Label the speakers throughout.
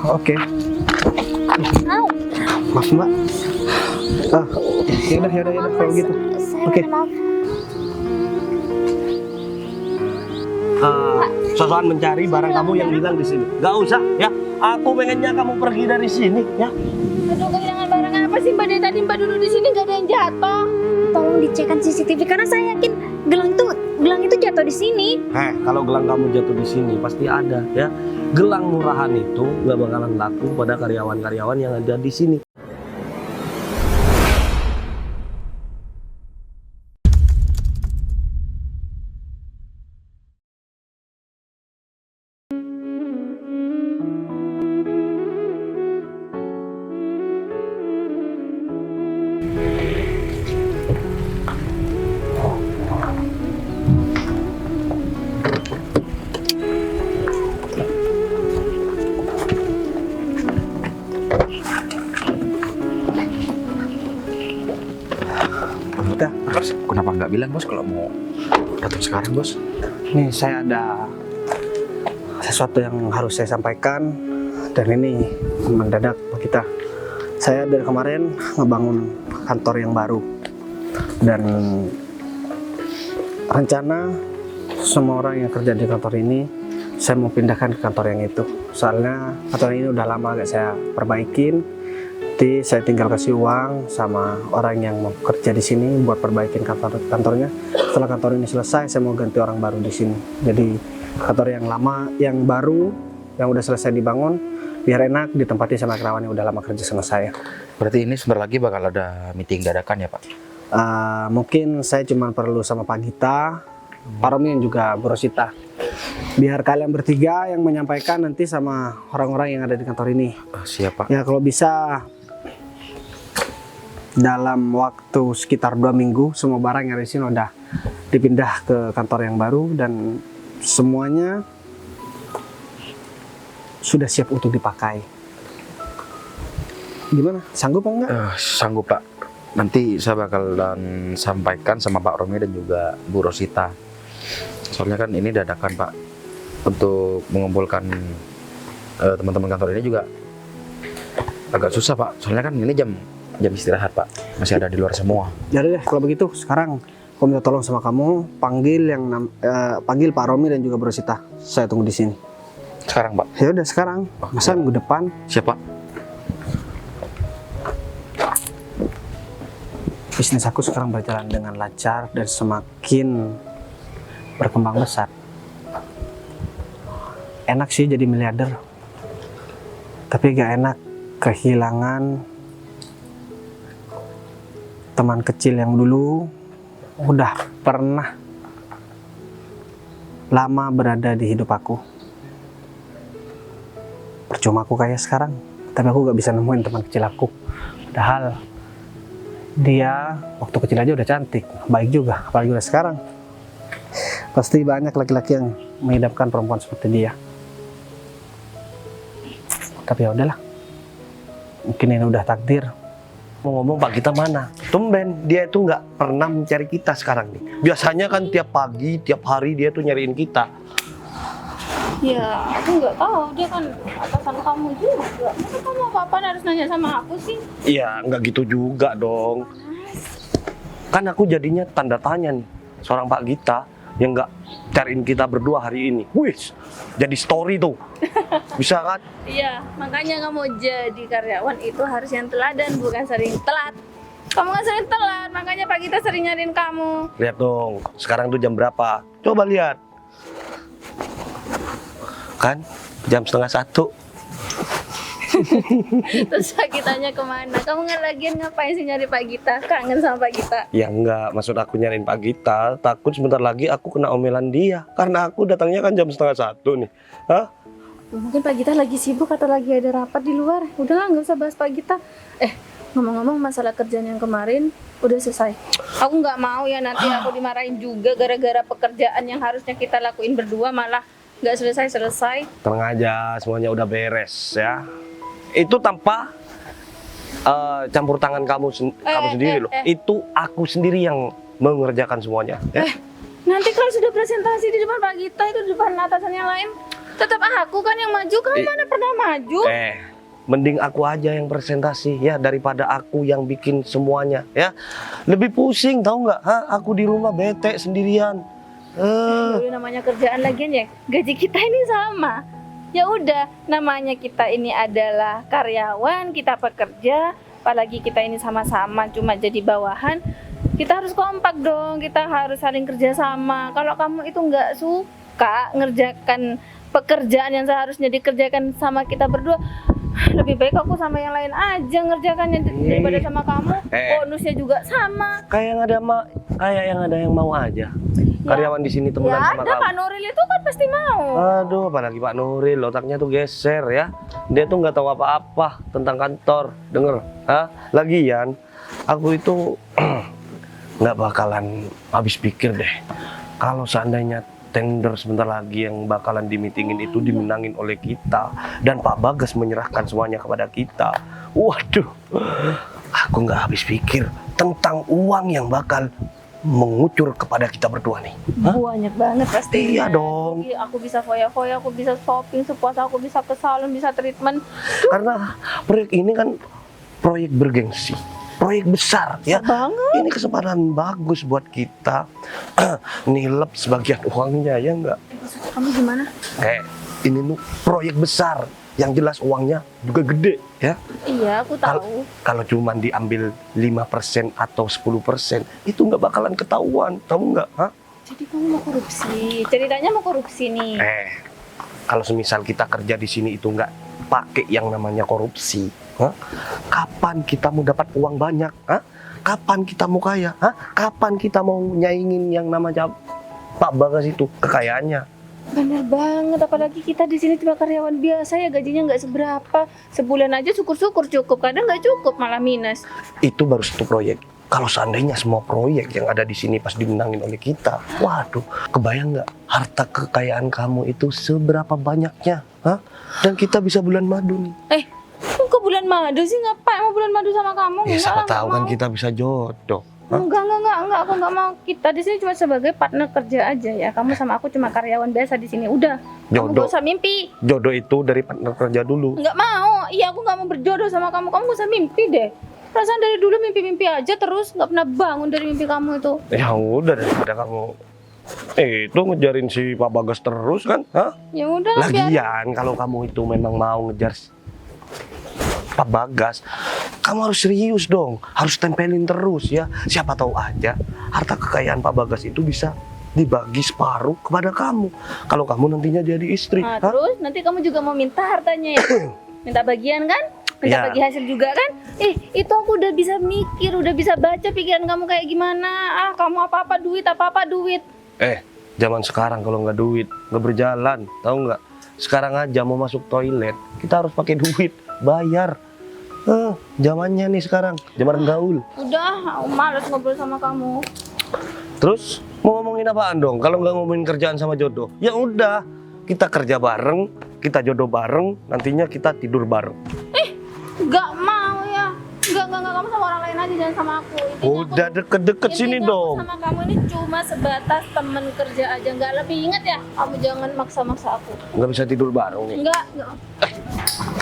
Speaker 1: Oke.
Speaker 2: Au.
Speaker 1: Maaf Mbak. Yaudah kalau gitu. Oke.
Speaker 2: Maaf.
Speaker 3: Sosokan mencari barang kamu yang hilang di sini. Gak usah ya. Aku pengennya kamu pergi dari sini ya.
Speaker 2: Aduh, kehilangan barang apa sih Mbak? Dari tadi Mbak dulu di sini gak ada yang jatuh. Tolong dicekkan CCTV karena saya yakin gelang itu jatuh di sini.
Speaker 3: Kalau gelang kamu jatuh di sini pasti ada ya. Gelang murahan itu nggak bakalan laku pada karyawan-karyawan yang ada di sini.
Speaker 4: Bos, kenapa nggak bilang bos kalau mau datang sekarang bos?
Speaker 1: Nih saya ada sesuatu yang harus saya sampaikan dan ini mendadak kita. Saya dari kemarin ngebangun kantor yang baru dan rencana semua orang yang kerja di kantor ini saya mau pindahkan ke kantor yang itu. Soalnya kantor ini udah lama gak saya perbaikin. Jadi saya tinggal kasih uang sama orang yang mau kerja di sini buat perbaikin kantornya. Setelah kantor ini selesai, saya mau ganti orang baru di sini. Jadi kantor yang lama, yang baru, yang udah selesai dibangun, biar enak ditempati sama karyawan yang udah lama kerja sama saya.
Speaker 4: Berarti ini sebentar lagi bakal ada meeting dadakan ya Pak?
Speaker 1: Mungkin saya cuma perlu sama Pak Gita, Pak Romi dan juga Bu Rosita. Biar kalian bertiga yang menyampaikan nanti sama orang-orang yang ada di kantor ini.
Speaker 4: Siap Pak.
Speaker 1: Ya kalau bisa dalam waktu sekitar 2 minggu semua barang yang ada di sini udah dipindah ke kantor yang baru dan semuanya sudah siap untuk dipakai. Gimana? Sanggup apa enggak?
Speaker 4: Sanggup Pak. Nanti saya bakalan sampaikan sama Pak Romi dan juga Bu Rosita. Soalnya kan ini dadakan Pak. Untuk mengumpulkan teman-teman kantor ini juga agak susah Pak. Soalnya kan ini jam istirahat Pak, masih ada di luar semua.
Speaker 1: Jadi deh kalau begitu sekarang aku minta tolong sama kamu panggil Pak Romi dan juga Bu Rosita. Saya tunggu di sini.
Speaker 4: Sekarang Pak?
Speaker 1: Ya udah sekarang. Masa minggu depan?
Speaker 4: Siap Pak.
Speaker 1: Bisnis aku sekarang berjalan dengan lancar dan semakin berkembang besar. Enak sih jadi miliarder, tapi gak enak kehilangan teman kecil yang dulu udah pernah lama berada di hidup aku. Percuma aku kayak sekarang, tapi aku gak bisa nemuin teman kecil aku. Padahal dia waktu kecil aja udah cantik, baik juga, apalagi udah sekarang. Pasti banyak laki-laki yang mengidamkan perempuan seperti dia. Tapi ya udahlah, mungkin ini udah takdir.
Speaker 3: Mau ngomong Pak Gita mana? Tumben dia itu nggak pernah mencari kita sekarang nih. Biasanya kan tiap pagi, tiap hari dia tuh nyariin kita.
Speaker 2: Ya, aku nggak tahu. Dia kan atasan kamu juga. Masa kamu apa-apa harus nanya sama aku sih?
Speaker 3: Iya, nggak gitu juga dong. Kan aku jadinya tanda tanya nih. Seorang Pak Gita yang nggak cariin kita berdua hari ini. Wih, jadi story tuh. Bisa kan?
Speaker 2: Iya, makanya kamu jadi karyawan itu harus yang teladan, bukan sering telat. Kamu kan sering telat, makanya Pak Gita sering nyariin kamu.
Speaker 3: Lihat dong, sekarang tuh jam berapa? Coba lihat. Kan, jam 12:30.
Speaker 2: Terus Pak Gitanya kemana? Kamu nggak lagian ngapain sih nyari Pak Gita? Kangen sama Pak Gita?
Speaker 3: Ya enggak, maksud aku nyariin Pak Gita. Takut sebentar lagi aku kena omelan dia. Karena aku datangnya kan jam 12:30 nih. Hah?
Speaker 2: Mungkin Pak Gita lagi sibuk atau lagi ada rapat di luar. Udahlah, nggak usah bahas Pak Gita. Ngomong-ngomong masalah kerjaan yang kemarin udah selesai. Aku nggak mau ya nanti aku dimarahin juga gara-gara pekerjaan yang harusnya kita lakuin berdua malah nggak selesai-selesai.
Speaker 3: Tenang aja, semuanya udah beres ya. Itu tanpa campur tangan kamu sendiri loh. Itu aku sendiri yang mengerjakan semuanya. Ya?
Speaker 2: Nanti kalau sudah presentasi di depan Pak Gita itu di depan atasan yang lain, Tetap aku kan yang maju, kamu mana pernah maju?
Speaker 3: Mending aku aja yang presentasi ya daripada aku yang bikin semuanya ya. Lebih pusing tahu nggak? Aku di rumah bete sendirian.
Speaker 2: Dulu namanya kerjaan lagian ya, gaji kita ini sama. Ya udah, namanya kita ini adalah karyawan, kita pekerja, apalagi kita ini sama-sama cuma jadi bawahan. Kita harus kompak dong, kita harus saling kerja sama. Kalau kamu itu nggak suka ngerjakan pekerjaan yang seharusnya dikerjakan sama kita berdua, lebih baik aku sama yang lain aja ngerjakannya daripada sama kamu. Bonusnya juga sama.
Speaker 3: Kayak yang ada yang mau aja. Karyawan di sini temenan
Speaker 2: Ya
Speaker 3: sama
Speaker 2: ada,
Speaker 3: kamu.
Speaker 2: Pak Nuril itu kan pasti mau.
Speaker 3: Aduh, apalagi Pak Nuril, otaknya tuh geser ya. Dia tuh nggak tahu apa-apa tentang kantor. Denger, Lagian, aku itu nggak bakalan habis pikir deh. Kalau seandainya tender sebentar lagi yang bakalan dimitingin itu dimenangin oleh kita dan Pak Bagas menyerahkan semuanya kepada kita. Waduh, aku nggak habis pikir tentang uang yang bakal mengucur kepada kita berdua nih.
Speaker 2: Banyak banget pasti.
Speaker 3: Iya dong.
Speaker 2: Aku bisa foya-foya, aku bisa shopping sepuas aku, bisa ke salon, bisa treatment.
Speaker 3: Karena proyek ini kan proyek bergengsi, proyek besar ya.
Speaker 2: Banget.
Speaker 3: Ini kesempatan bagus buat kita nilep sebagian uangnya ya enggak?
Speaker 2: Kamu gimana?
Speaker 3: Ini tuh proyek besar yang jelas uangnya juga gede ya.
Speaker 2: Iya, aku tahu.
Speaker 3: Kalau cuman diambil 5% atau 10% itu nggak bakalan ketahuan, tahu nggak?
Speaker 2: Jadi kamu mau korupsi? Ceritanya mau korupsi nih.
Speaker 3: Kalau semisal kita kerja di sini itu nggak pakai yang namanya korupsi, kapan kita mau dapat uang banyak? Kapan kita mau kaya? Kapan kita mau nyaingin yang namanya Pak Bagas itu kekayaannya?
Speaker 2: Bener banget, apalagi kita di sini cuma karyawan biasa ya, gajinya nggak seberapa. Sebulan aja syukur-syukur cukup, kadang nggak cukup malah minus.
Speaker 3: Itu baru satu proyek. Kalau seandainya semua proyek yang ada di sini pas dimenangin oleh kita, waduh, kebayang nggak harta kekayaan kamu itu seberapa banyaknya? Dan kita bisa bulan madu nih.
Speaker 2: Kok bulan madu sih? Ngapain mau bulan madu sama kamu?
Speaker 3: Ya siapa
Speaker 2: Enggak,
Speaker 3: tahu
Speaker 2: nggak
Speaker 3: kan
Speaker 2: mau.
Speaker 3: kita bisa jodoh.
Speaker 2: Enggak, aku nggak mau. Kita di sini cuma sebagai partner kerja aja ya. Kamu sama aku cuma karyawan biasa di sini. Udah. Kamu
Speaker 3: Jodoh.
Speaker 2: gak usah mimpi.
Speaker 3: Jodoh itu dari partner kerja dulu.
Speaker 2: Nggak mau. Iya, aku nggak mau berjodoh sama kamu. Kamu gak usah mimpi deh. Perasaan dari dulu mimpi-mimpi aja terus, nggak pernah bangun dari mimpi kamu itu.
Speaker 3: Ya udah daripada kamu itu ngejarin si Pak Bagas terus kan?
Speaker 2: Ya udah, biar.
Speaker 3: Lagian kalau kamu itu memang mau ngejar Pak Bagas, kamu harus serius dong, harus tempelin terus ya. Siapa tahu aja harta kekayaan Pak Bagas itu bisa dibagi separuh kepada kamu. Kalau kamu nantinya jadi istri.
Speaker 2: Nah, terus nanti kamu juga mau minta hartanya ya? Minta bagian kan? Minta
Speaker 3: Ya.
Speaker 2: bagi hasil juga kan? Itu aku udah bisa mikir, udah bisa baca pikiran kamu kayak gimana. Kamu apa-apa duit, apa-apa duit.
Speaker 3: Zaman sekarang kalau nggak duit nggak berjalan, tahu nggak? Sekarang aja mau masuk toilet kita harus pakai duit, bayar. Zamannya nih sekarang, zaman gaul.
Speaker 2: Udah, aku males ngobrol sama kamu.
Speaker 3: Terus mau ngomongin apaan dong? Kalau nggak ngomongin kerjaan sama jodoh, ya udah kita kerja bareng, kita jodoh bareng, nantinya kita tidur bareng.
Speaker 2: Gak mau ya. Enggak, kamu sama orang lain aja, jangan sama aku.
Speaker 3: Udah deket-deket sini
Speaker 2: intinya aku
Speaker 3: dong.
Speaker 2: sama kamu ini cuma sebatas temen kerja aja, nggak lebih. Ingat ya, kamu jangan maksa-maksa aku.
Speaker 3: Nggak bisa tidur bareng nih.
Speaker 2: Enggak.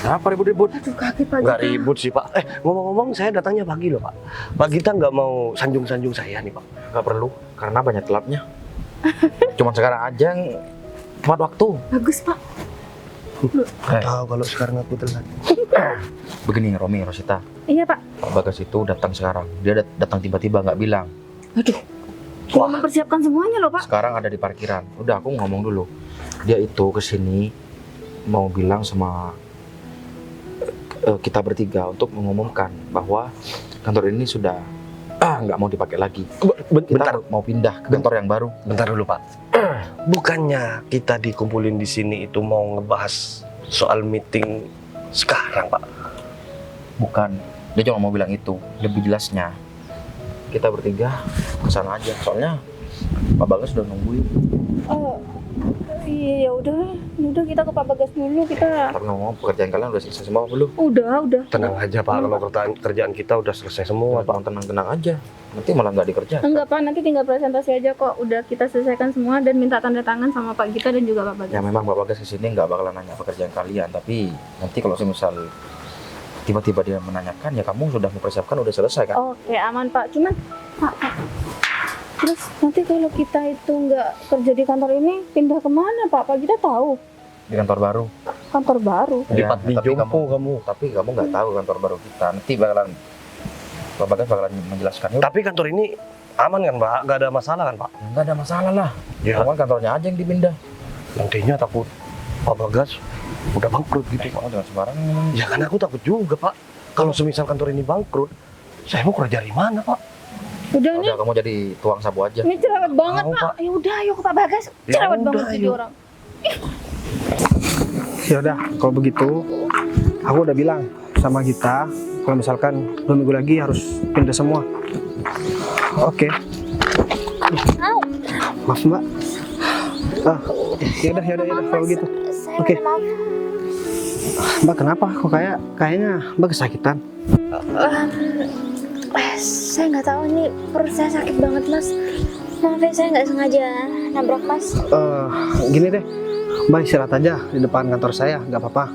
Speaker 4: Kenapa ribut-ribut?
Speaker 2: Aduh, kaget Pak.
Speaker 3: Nggak ribut sih Pak. Ngomong-ngomong saya datangnya pagi loh Pak. Pak Gita nggak mau sanjung-sanjung saya nih Pak.
Speaker 4: Nggak perlu, karena banyak telatnya. Cuman sekarang aja tepat waktu.
Speaker 2: Bagus Pak.
Speaker 3: Nggak tahu kalau sekarang aku telat.
Speaker 4: Begini Romi, Rosita,
Speaker 2: Iya Pak.
Speaker 4: Pak Bagas itu datang sekarang. Dia datang tiba-tiba nggak bilang.
Speaker 2: Aduh. Mau mempersiapkan semuanya loh Pak.
Speaker 4: Sekarang ada di parkiran. Udah, aku ngomong dulu. Dia itu kesini mau bilang sama kita bertiga untuk mengumumkan bahwa kantor ini sudah nggak mau dipakai lagi.
Speaker 3: Bentar,
Speaker 4: Kita mau pindah ke kantor yang baru.
Speaker 3: bentar dulu Pak. Bukannya kita dikumpulin di sini itu mau ngebahas soal meeting sekarang Pak?
Speaker 4: Bukan, dia cuma mau bilang itu. Lebih jelasnya, kita bertiga kesana aja. Soalnya Pak Bagas sudah nungguin.
Speaker 2: Oh, Iya, ya udah kita ke Pak Bagas dulu kita.
Speaker 4: Tapi ngomong pekerjaan kalian udah selesai semua apa belum?
Speaker 2: Udah.
Speaker 3: Tenang aja Pak, kalau kerjaan kita udah selesai semua Pak.
Speaker 4: Tenang-tenang aja. Nanti malah nggak dikerjakan.
Speaker 2: Enggak Pak, nanti tinggal presentasi aja kok. Udah kita selesaikan semua dan minta tanda tangan sama Pak Gita dan juga Pak Bagas.
Speaker 4: Ya memang Pak Bagas kesini nggak bakalan nanya pekerjaan kalian, tapi nanti kalau semisal tiba-tiba dia menanyakan, ya kamu sudah mempersiapkan, udah selesai kan?
Speaker 2: Oke, aman Pak. Cuman Pak. Terus nanti kalau kita itu nggak kerja di kantor ini, pindah kemana Pak? Pak Gita tahu
Speaker 4: Di kantor baru.
Speaker 2: kantor baru.
Speaker 3: Lipat di
Speaker 4: tapi
Speaker 3: Jompo kamu.
Speaker 4: Tapi kamu nggak tahu kantor baru kita. Nanti bakalan Pak Bagas bakalan menjelaskan.
Speaker 3: Tapi kantor ini aman kan Pak? Nggak ada masalah kan Pak?
Speaker 4: Nggak ada masalah lah.
Speaker 3: Ya.
Speaker 4: Kamu kan kantornya aja yang dipindah.
Speaker 3: Nantinya takut Pak Bagas udah bangkrut gitu Pak.
Speaker 4: Kamu jangan sembarangan.
Speaker 3: Ya kan aku takut juga Pak. Kalau semisal kantor ini bangkrut, saya mau kerja di mana Pak?
Speaker 2: Udah nih,
Speaker 4: Udah kamu jadi tuang sabu aja.
Speaker 2: ini cerewet banget
Speaker 3: Mau,
Speaker 2: Pak.
Speaker 3: Pak.
Speaker 2: Ya udah, ayo ke Pak Bagas.
Speaker 3: Ya
Speaker 2: Cerewet
Speaker 3: udah,
Speaker 2: banget jadi
Speaker 3: ayo.
Speaker 2: orang.
Speaker 1: Ya udah, kalau begitu aku udah bilang sama Gita kalau misalkan 2 minggu lagi harus pindah semua. Oke. Maaf Mbak. Ya udah kalau gitu. Oke. Mbak kenapa? Kok kayaknya Mbak kesakitan?
Speaker 5: Saya nggak tahu nih, perut saya sakit banget mas. Maaf ya, saya nggak sengaja nabrak mas.
Speaker 1: Gini deh, Mbak istirahat aja di depan kantor saya, nggak apa-apa.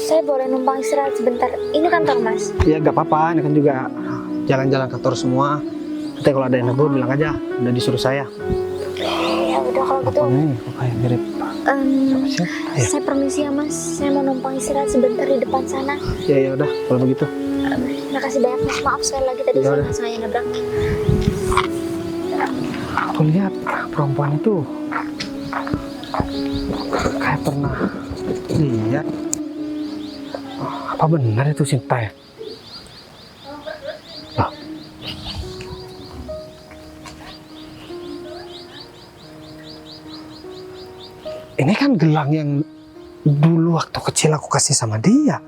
Speaker 5: Saya boleh numpang istirahat sebentar. Ini kantor mas.
Speaker 1: Ya nggak apa-apa, ini kan juga jalan-jalan kantor semua. Nanti kalau ada yang negur bilang aja, udah disuruh saya.
Speaker 5: Ya udah kalau gitu.
Speaker 1: Apa nih? Kok kayak mirip siapa? Ya,
Speaker 5: Saya permisi ya mas. Saya mau numpang istirahat sebentar di depan sana.
Speaker 1: ya udah kalau begitu.
Speaker 5: Makasih banyak mas. Maaf sekali lagi tadi
Speaker 1: Ya
Speaker 5: saya
Speaker 1: udah.
Speaker 5: nggak sengaja nabrak.
Speaker 1: Aku lihat perempuan itu kayak pernah lihat. Apa benar itu Sinta ya? Loh. Ini kan gelang yang dulu waktu kecil aku kasih sama dia.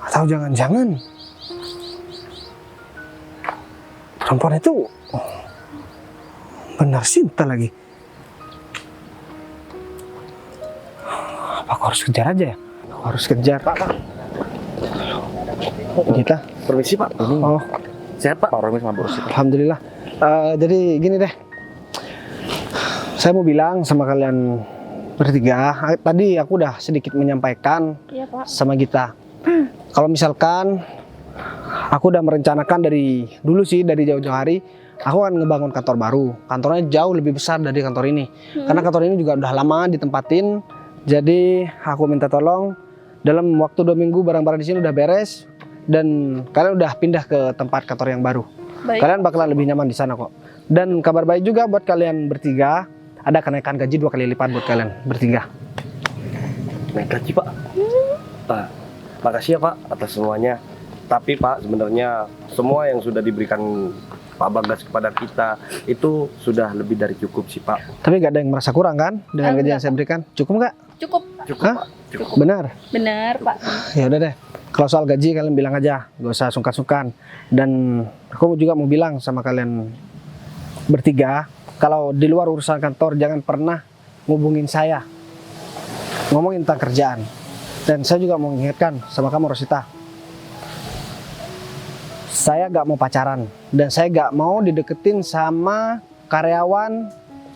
Speaker 1: Atau jangan-jangan perempuan itu benar Sinta lagi. Apa aku harus kejar aja ya? Aku harus kejar. Pak. Kita.
Speaker 3: Permisi Pak.
Speaker 1: Oh,
Speaker 3: Sehat Pak?
Speaker 4: Pak Romi sama Bu Rosi.
Speaker 1: alhamdulillah. Jadi gini deh. Saya mau bilang sama kalian bertiga. Tadi aku udah sedikit menyampaikan
Speaker 2: Iya Pak.
Speaker 1: sama Gita. Kalau misalkan aku udah merencanakan dari dulu sih, dari jauh-jauh hari, aku akan ngebangun kantor baru. Kantornya jauh lebih besar dari kantor ini. Karena kantor ini juga udah lama ditempatin. Jadi aku minta tolong dalam waktu 2 minggu barang-barang di sini udah beres dan kalian udah pindah ke tempat kantor yang baru.
Speaker 2: Baik.
Speaker 1: Kalian bakalan lebih nyaman di sana kok. Dan kabar baik juga buat kalian bertiga, ada kenaikan gaji 2 kali lipat buat kalian bertiga.
Speaker 3: Naik gaji Pak. Pak, makasih ya Pak atas semuanya. Tapi Pak, sebenarnya semua yang sudah diberikan Pak Bagas kepada kita itu sudah lebih dari cukup sih Pak.
Speaker 1: Tapi gak ada yang merasa kurang kan dengan gaji yang
Speaker 2: Enggak,
Speaker 1: saya berikan? Cukup nggak?
Speaker 2: Cukup.
Speaker 3: Cukup
Speaker 1: Hah?
Speaker 3: Pak. Cukup.
Speaker 1: Benar?
Speaker 2: Benar Pak.
Speaker 1: Ya udah deh. Kalau soal gaji kalian bilang aja, gak usah sungkan-sungkan. Dan aku juga mau bilang sama kalian bertiga, kalau di luar urusan kantor jangan pernah ngubungin saya, ngomongin tentang kerjaan. Dan saya juga mau mengingatkan sama kamu Rosita, saya gak mau pacaran dan saya gak mau dideketin sama karyawan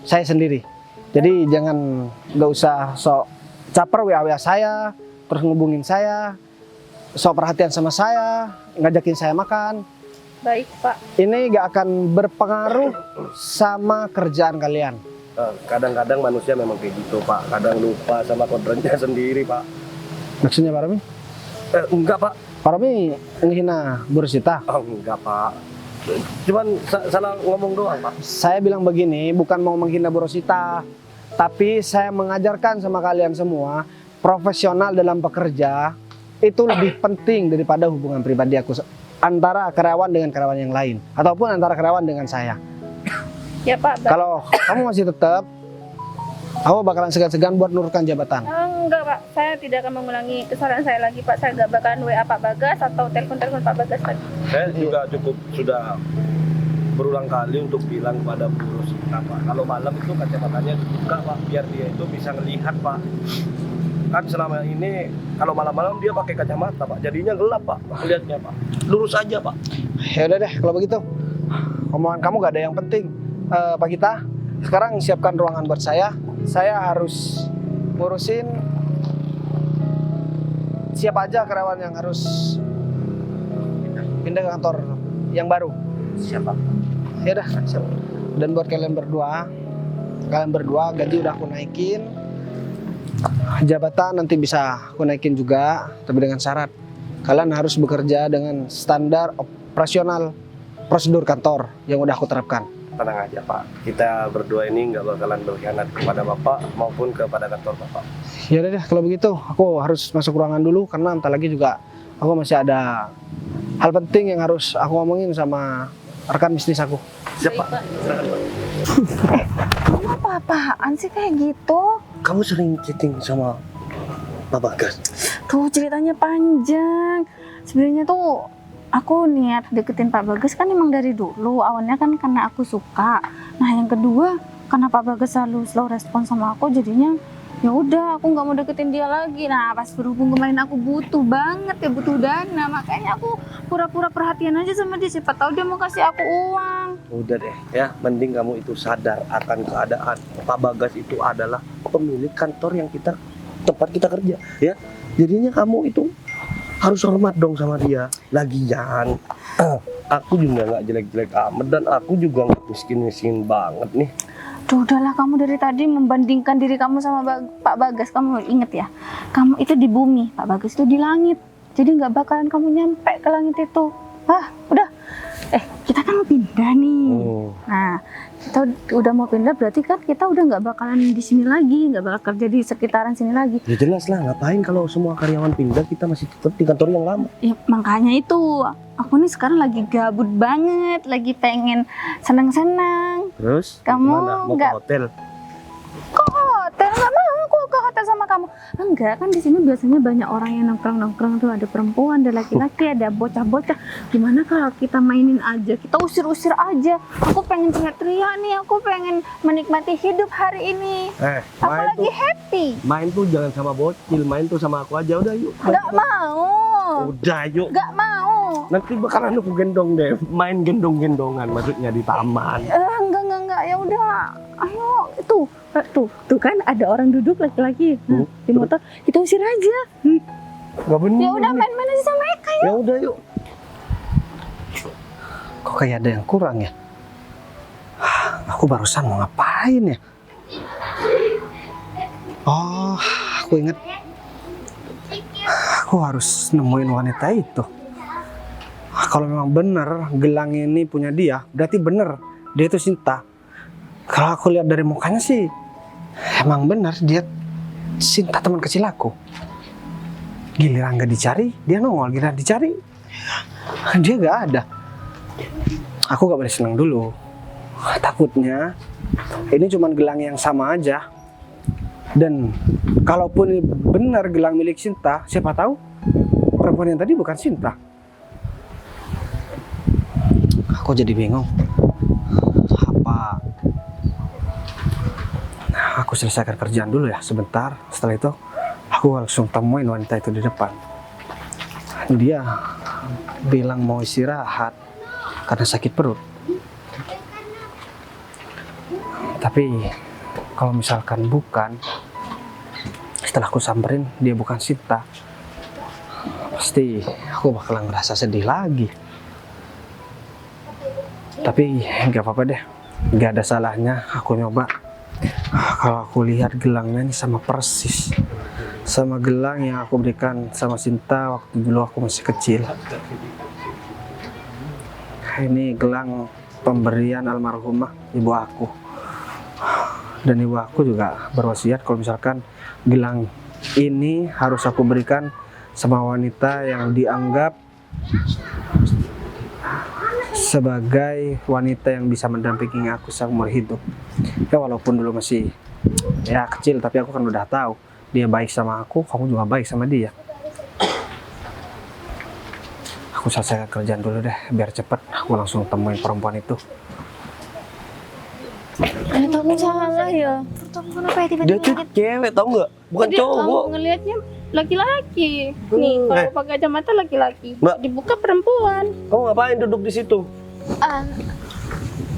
Speaker 1: saya sendiri. Jadi jangan, gak usah sok caper WA saya, terus ngubungin saya, sok perhatian sama saya, ngajakin saya makan.
Speaker 2: Baik Pak.
Speaker 1: Ini gak akan berpengaruh sama kerjaan kalian.
Speaker 3: Kadang-kadang manusia memang kayak gitu Pak. Kadang lupa sama kodratnya sendiri Pak.
Speaker 1: Maksudnya Pak Romi?
Speaker 3: Enggak Pak.
Speaker 1: Pak Romi menghina Bu Rosita.
Speaker 3: Oh, enggak Pak. Cuman salah ngomong doang Pak.
Speaker 1: Saya bilang begini, bukan mau menghina Bu Rosita, tapi saya mengajarkan sama kalian semua, profesional dalam bekerja itu lebih penting daripada hubungan pribadi aku antara karyawan dengan karyawan yang lain, ataupun antara karyawan dengan saya.
Speaker 2: Ya Pak.
Speaker 1: Kalau kamu masih tetap, aku bakalan segan-segan buat nurunkan jabatan.
Speaker 2: Enggak Pak, saya tidak akan mengulangi kesalahan saya lagi Pak. Saya nggak bakalan WA Pak Bagas atau telepon-telepon Pak Bagas lagi.
Speaker 3: Saya juga cukup sudah berulang kali untuk bilang kepada Bu Rosita Pak, kalau malam itu kacamatanya dibuka Pak, biar dia itu bisa ngelihat Pak. Kan selama ini kalau malam-malam dia pakai kacamata Pak, jadinya gelap Pak melihatnya Pak. Lurus aja Pak.
Speaker 1: Ya udah deh kalau begitu. Omongan kamu gak ada yang penting. Pak Gita, sekarang siapkan ruangan buat saya. Saya harus ngurusin siapa aja karyawan yang harus pindah ke kantor yang baru.
Speaker 3: Siapa?
Speaker 1: Ya udah, siap. Dan buat kalian berdua gaji udah aku naikin. Jabatan nanti bisa aku naikin juga, tapi dengan syarat kalian harus bekerja dengan standar operasional prosedur kantor yang udah aku terapkan.
Speaker 3: Tenang aja Pak, kita berdua ini nggak bakalan berkhianat kepada Bapak maupun kepada kantor Bapak.
Speaker 1: Ya udah deh kalau begitu, aku harus masuk ruangan dulu karena entar lagi juga aku masih ada hal penting yang harus aku ngomongin sama rekan bisnis aku.
Speaker 3: Siap Pak, silakan Pak.
Speaker 2: Kamu apa-apaan sih kayak gitu?
Speaker 3: Kamu sering chatting sama Pak Bagas?
Speaker 2: Tuh ceritanya panjang. Sebenarnya tuh aku niat deketin Pak Bagas kan emang dari dulu. Awalnya kan karena aku suka. Nah yang kedua karena Pak Bagas selalu slow respon sama aku, jadinya ya udah aku nggak mau deketin dia lagi. Nah pas berhubung kemarin aku butuh banget ya, butuh dana, makanya aku pura-pura perhatian aja sama dia. Siapa tahu dia mau kasih aku uang.
Speaker 3: Udah deh ya, mending kamu itu sadar akan keadaan. Pak Bagas itu adalah pemilik kantor yang tempat kita kerja ya. Jadinya kamu itu harus hormat dong sama dia. Lagian aku juga nggak jelek-jelek amat dan aku juga nggak miskin-miskin banget nih.
Speaker 2: Duh, udahlah kamu dari tadi membandingkan diri kamu sama Pak Bagas. Kamu inget ya, kamu itu di bumi, Pak Bagas itu di langit. Jadi nggak bakalan kamu nyampe ke langit itu. Udah. Kita kan mau pindah nih. Nah, kita udah mau pindah berarti kan kita udah nggak bakalan di sini lagi, nggak bakal kerja di sekitaran sini lagi.
Speaker 3: Ya jelas lah, ngapain kalau semua karyawan pindah kita masih tetap di kantor yang lama.
Speaker 2: Ya makanya itu, aku nih sekarang lagi gabut banget, lagi pengen senang-senang.
Speaker 3: Terus
Speaker 2: Kamu
Speaker 3: gimana? Mau
Speaker 2: nggak-
Speaker 3: ke hotel?
Speaker 2: Kok hotel? Nggak mau aku ke hotel sama kamu. Enggak, kan di sini biasanya banyak orang yang nongkrong-nongkrong tuh, ada perempuan, ada laki-laki, ada bocah-bocah. Gimana kalau kita mainin aja, kita usir-usir aja. Aku pengen teriak-teriak nih, aku pengen menikmati hidup hari ini. Aku lagi happy.
Speaker 3: Main tuh jangan sama bocil, main tuh sama aku aja. Udah yuk.
Speaker 2: Nggak mau.
Speaker 3: Udah yuk.
Speaker 2: Nggak mau.
Speaker 3: Nanti bakalan aku gendong deh. Main gendong-gendongan maksudnya di taman.
Speaker 2: Enggak. Ya udah. Ayo, tuh kan ada orang duduk laki-laki di motor. Kita usir aja.
Speaker 3: Gak bener.
Speaker 2: Ya udah main-main aja sama Eka ya.
Speaker 3: Ya udah yuk.
Speaker 1: Kok kayak ada yang kurang ya? Aku barusan mau ngapain ya? Oh, aku inget. Aku harus nemuin wanita itu. Kalau memang bener gelang ini punya dia, berarti bener dia itu Sinta. Kalau aku lihat dari mukanya sih, emang bener dia Sinta, teman kecil aku. Giliran gak dicari, dia nongol. Giliran dicari, dia gak ada. Aku gak boleh senang dulu. Takutnya ini cuma gelang yang sama aja. Dan kalaupun ini benar gelang milik Sinta, siapa tahu perempuan yang tadi bukan Sinta. Aku jadi bingung. Apa aku selesaikan kerjaan dulu ya sebentar. Setelah itu aku langsung temuin wanita itu di depan. Dia bilang mau istirahat karena sakit perut. Tapi kalau misalkan bukan, setelah aku samperin dia bukan Sinta, pasti aku bakalan ngerasa sedih lagi. Tapi nggak apa-apa deh, nggak ada salahnya aku nyoba. Kalau aku lihat gelangnya ini sama persis sama gelang yang aku berikan sama Sinta waktu dulu aku masih kecil. Ini gelang pemberian almarhumah ibu aku. Dan ibu aku juga berwasiat kalau misalkan gelang ini harus aku berikan sama wanita yang dianggap sebagai wanita yang bisa mendampingi aku seumur hidup. Ya walaupun dulu masih ya kecil, tapi aku kan udah tahu dia baik sama aku, kamu juga baik sama dia. Aku aku selesai kerjaan dulu deh, biar cepet. Aku langsung temuin perempuan itu.
Speaker 2: Kamu salah ya.
Speaker 5: Perut aku kenapa ya
Speaker 3: Dia
Speaker 5: tiba-tiba
Speaker 3: tuh
Speaker 5: sakit?
Speaker 3: cewek tau nggak? Bukan
Speaker 2: Jadi
Speaker 3: cowok.
Speaker 2: kamu ngelihatnya laki-laki. Nih, kalau pakai kacamata laki-laki.
Speaker 3: Mbak.
Speaker 2: Dibuka perempuan.
Speaker 3: Kamu ngapain duduk di situ?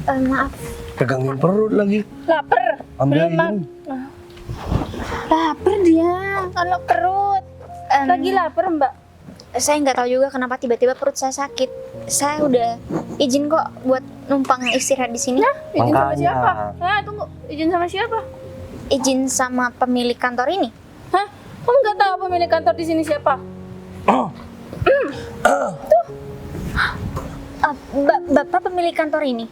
Speaker 5: Maaf,
Speaker 3: Pegangin perut lagi.
Speaker 2: Laper.
Speaker 3: Ambil
Speaker 2: Belum
Speaker 3: ini.
Speaker 2: Laper dia. Kalau perut. Lagi lapar, Mbak.
Speaker 5: saya nggak tahu juga kenapa tiba-tiba perut saya sakit. Saya udah izin kok buat numpang istirahat di sini.
Speaker 2: Izin sama
Speaker 3: Makanya.
Speaker 2: siapa? Nah, tunggu. Izin sama siapa?
Speaker 5: Izin sama pemilik kantor ini.
Speaker 2: Hah? Kamu nggak tahu pemilik kantor di sini siapa?
Speaker 5: Bapak pemilik kantor ini.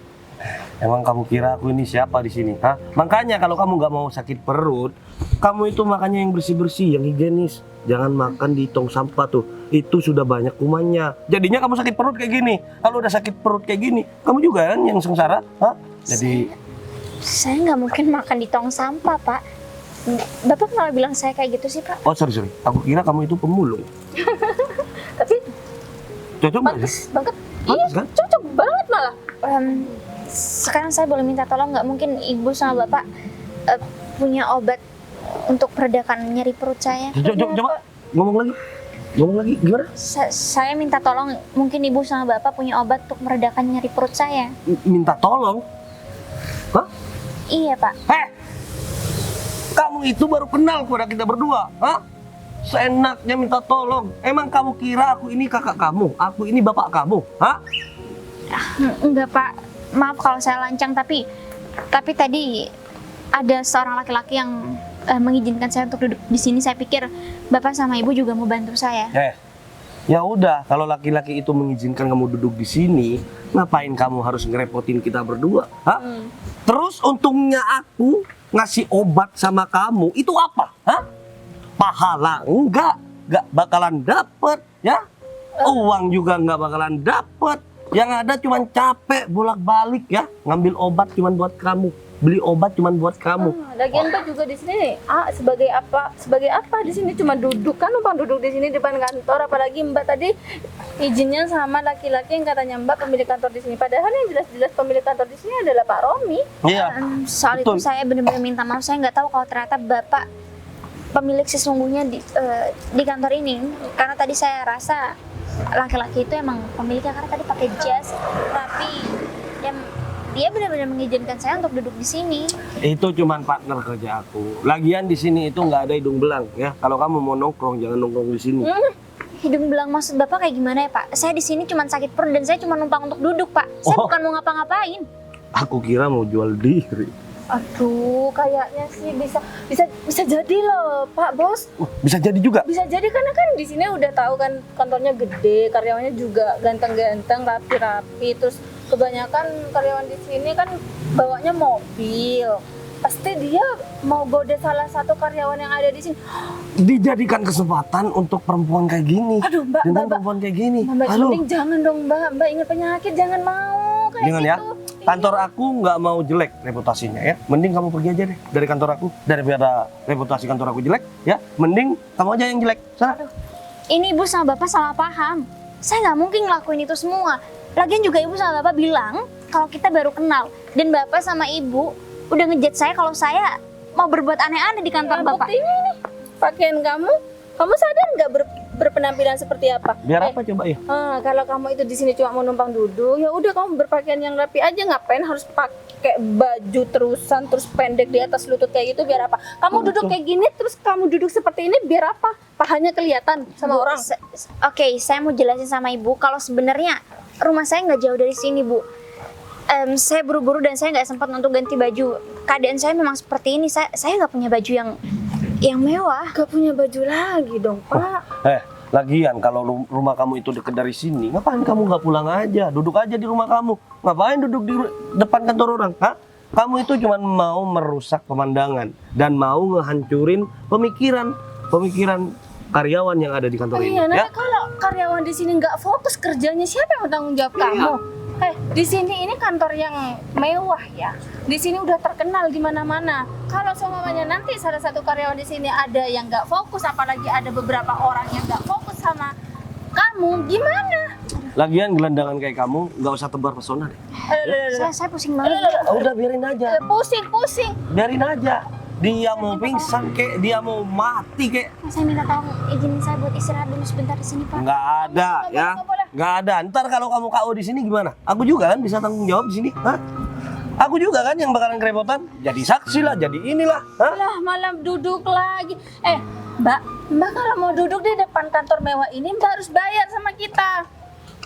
Speaker 3: Emang kamu kira aku ini siapa di sini? Hah? Makanya kalau kamu nggak mau sakit perut, kamu itu makannya yang bersih-bersih, yang higienis. Jangan makan di tong sampah tuh. Itu sudah banyak kumannya. Jadinya kamu sakit perut kayak gini. Kalau udah sakit perut kayak gini, kamu juga kan yang sengsara. Hah? Jadi
Speaker 5: Saya nggak mungkin makan di tong sampah, Pak. Bapak malah bilang saya kayak gitu sih, Pak.
Speaker 3: oh sorry. Aku kira kamu itu pemulung.
Speaker 2: Tapi
Speaker 3: Cocok nggak
Speaker 2: bagus
Speaker 3: sih?
Speaker 2: banget.
Speaker 3: Bagus kan?
Speaker 2: Cocok banget malah.
Speaker 5: Sekarang saya boleh minta tolong nggak? Mungkin ibu sama bapak punya obat untuk meredakan nyeri perut saya.
Speaker 3: Coba ngomong lagi gimana?
Speaker 5: Saya minta tolong, mungkin ibu sama bapak punya obat untuk meredakan nyeri perut saya.
Speaker 3: Minta tolong? Hah?
Speaker 5: Iya, Pak.
Speaker 3: Kamu itu baru kenal kepada kita berdua, hah? Seenaknya minta tolong. Emang kamu kira aku ini kakak kamu? Aku ini bapak kamu, hah?
Speaker 5: Enggak, Pak. Maaf kalau saya lancang, tapi tadi ada seorang laki-laki yang mengizinkan saya untuk duduk di sini. Saya pikir bapak sama ibu juga mau bantu saya.
Speaker 3: Ya udah, kalau laki-laki itu mengizinkan kamu duduk di sini, ngapain kamu harus ngerepotin kita berdua, hah? Terus untungnya aku ngasih obat sama kamu, itu apa, hah? Pahala enggak bakalan dapet, ya? Uang juga nggak bakalan dapet. Yang ada cuman capek bolak-balik ya, ngambil obat cuman buat kamu, beli obat cuman buat kamu.
Speaker 2: Lagian Mbak juga di sini. Sebagai apa? Sebagai apa di sini cuma duduk kan, numpang duduk di sini depan kantor. Apalagi Mbak tadi izinnya sama laki-laki yang katanya Mbak pemilik kantor di sini. Padahal yang jelas-jelas pemilik kantor di sini adalah Pak Romi.
Speaker 3: Iya.
Speaker 5: Soal
Speaker 3: Betul.
Speaker 5: itu saya benar-benar minta maaf. Saya nggak tahu kalau ternyata bapak pemilik sesungguhnya di kantor ini. Karena tadi saya rasa laki-laki itu emang pemiliknya, karena tadi pakai jas rapi dan dia benar-benar mengizinkan saya untuk duduk di sini.
Speaker 3: Itu cuman partner kerja aku. Lagian di sini itu nggak ada hidung belang ya. Kalau kamu mau nongkrong jangan nongkrong di sini.
Speaker 5: Hidung belang maksud bapak kayak gimana ya, Pak? Saya di sini cuma sakit perut dan saya cuma numpang untuk duduk, Pak. Saya bukan mau ngapa-ngapain.
Speaker 3: Aku kira mau jual diri.
Speaker 2: Aduh, kayaknya sih bisa jadi loh, Pak Bos.
Speaker 3: Bisa jadi juga.
Speaker 2: Bisa jadi karena kan di sini udah tahu kan kantornya gede, karyawannya juga ganteng-ganteng, rapi-rapi. Terus kebanyakan karyawan di sini kan bawanya mobil. Pasti dia mau goda salah satu karyawan yang ada di sini.
Speaker 3: Dijadikan kesempatan untuk perempuan kayak gini.
Speaker 2: Aduh, Mbak,
Speaker 3: Dengan
Speaker 2: Mbak,
Speaker 3: perempuan kayak gini.
Speaker 2: Mbak,
Speaker 3: Aduh.
Speaker 2: mending jangan dong, Mbak. Mbak ingat penyakit, jangan mau kayak
Speaker 3: Jangan
Speaker 2: gitu.
Speaker 3: ya. Kantor aku nggak mau jelek reputasinya ya. Mending kamu pergi aja deh dari kantor aku. Daripada reputasi kantor aku jelek ya. Mending kamu aja yang jelek. Sana.
Speaker 5: Ini ibu sama bapak salah paham. Saya nggak mungkin ngelakuin itu semua. Lagian juga ibu sama bapak bilang kalau kita baru kenal. Dan bapak sama ibu udah ngejat saya kalau saya mau berbuat aneh-aneh di kantor
Speaker 2: Nah,
Speaker 5: bapak.
Speaker 2: buktinya nih, pakaian kamu sadar nggak berpenampilan seperti apa?
Speaker 3: Biar apa coba ya?
Speaker 2: Kalau kamu itu di sini cuma mau numpang duduk, ya udah kamu berpakaian yang rapi aja. Ngapain harus pakai baju terusan terus pendek di atas lutut kayak gitu? Biar apa? Kamu duduk kayak gini terus kamu duduk seperti ini biar apa? Pahanya kelihatan sama orang.
Speaker 5: Oke, saya mau jelasin sama ibu kalau sebenarnya rumah saya nggak jauh dari sini, Bu. Saya buru-buru dan saya nggak sempat untuk ganti baju. Keadaan saya memang seperti ini. Saya nggak punya baju yang mewah.
Speaker 2: Gak punya baju lagi dong, Pak.
Speaker 3: Lagian kalau rumah kamu itu dekat dari sini, ngapain kamu nggak pulang aja? Duduk aja di rumah kamu. Ngapain duduk di depan kantor orang? Hah? Kamu itu cuma mau merusak pemandangan dan mau ngehancurin pemikiran karyawan yang ada di kantor ini.
Speaker 2: Iya, nanti
Speaker 3: Ya?
Speaker 2: kalau karyawan di sini nggak fokus kerjanya, siapa yang bertanggung jawab kamu? Di sini ini kantor yang mewah ya. Di sini udah terkenal di mana-mana. Kalau semuanya nanti salah satu karyawan di sini ada yang nggak fokus, apalagi ada beberapa orang yang nggak fokus sama kamu, gimana?
Speaker 3: Lagian gelandangan kayak kamu nggak usah tebar pesona deh.
Speaker 5: Saya pusing banget.
Speaker 3: Udah biarin aja.
Speaker 2: Pusing.
Speaker 3: Biarin aja. Dia mau pingsan kek, dia mau mati kek.
Speaker 5: Saya minta tolong izinin saya buat istirahat dulu sebentar di sini, Pak.
Speaker 3: Nggak ada ya. Nggak ada. Ntar kalau kamu KO di sini gimana? Aku juga kan bisa tanggung jawab di sini. Hah? Aku juga kan yang bakalan kerepotan. Jadi saksi lah, jadi inilah. Hah?
Speaker 2: Lah malam duduk lagi. Mbak kalau mau duduk di depan kantor mewah ini Mbak harus bayar sama kita.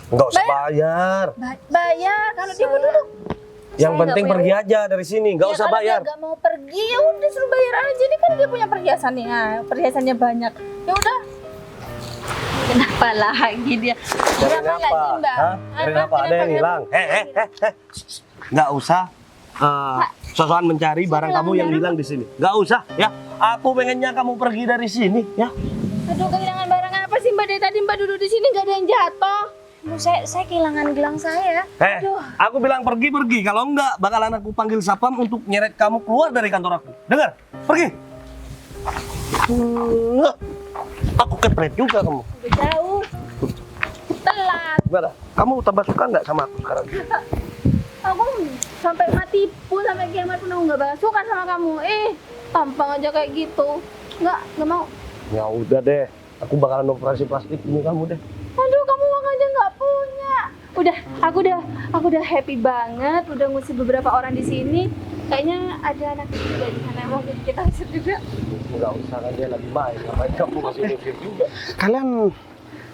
Speaker 3: Nggak usah bayar.
Speaker 2: Bayar kalau dia mau duduk.
Speaker 3: Yang
Speaker 2: Saya
Speaker 3: penting
Speaker 2: nggak
Speaker 3: pergi aja dari sini. Nggak usah
Speaker 2: kalau
Speaker 3: bayar.
Speaker 2: dia nggak mau pergi ya udah suruh bayar aja. Ini kan dia punya perhiasannya, perhiasannya banyak. Ya udah. Kenapa lagi dia?
Speaker 3: Cariin
Speaker 2: Berapa
Speaker 3: apa?
Speaker 2: lagi Mbak?
Speaker 3: Hah? Cariin apa? Ada yang hilang. Nggak usah sosokan mencari barang kamu yang hilang di sini. Nggak usah ya. Aku pengennya kamu pergi dari sini ya.
Speaker 2: Aduh kehilangan barang apa sih Mbak? Dari tadi Mbak duduk di sini nggak ada yang jatuh.
Speaker 5: Aduh, saya kehilangan gelang saya.
Speaker 3: Aku bilang pergi. Kalau enggak, bakalan aku panggil sapam untuk nyeret kamu keluar dari kantor aku. Dengar? Pergi. Aku kepret juga kamu.
Speaker 2: Udah jauh. Telat.
Speaker 3: Gimana? Kamu tambah suka nggak sama aku sekarang?
Speaker 2: Aku sampai mati pun, sampai kiamat pun aku nggak bakal suka sama kamu. Tampang aja kayak gitu. Nggak mau.
Speaker 3: Ya udah deh. Aku bakalan operasi plastik ini kamu deh.
Speaker 2: Aduh, kamu uang aja nggak punya. Aku udah happy banget. Udah ngusir beberapa orang di sini. Kayaknya ada anak juga di sana yang mau kita usir juga.
Speaker 3: Nggak usah kan dia lagi main. Ngapain kamu masih mikir juga?
Speaker 1: Kalian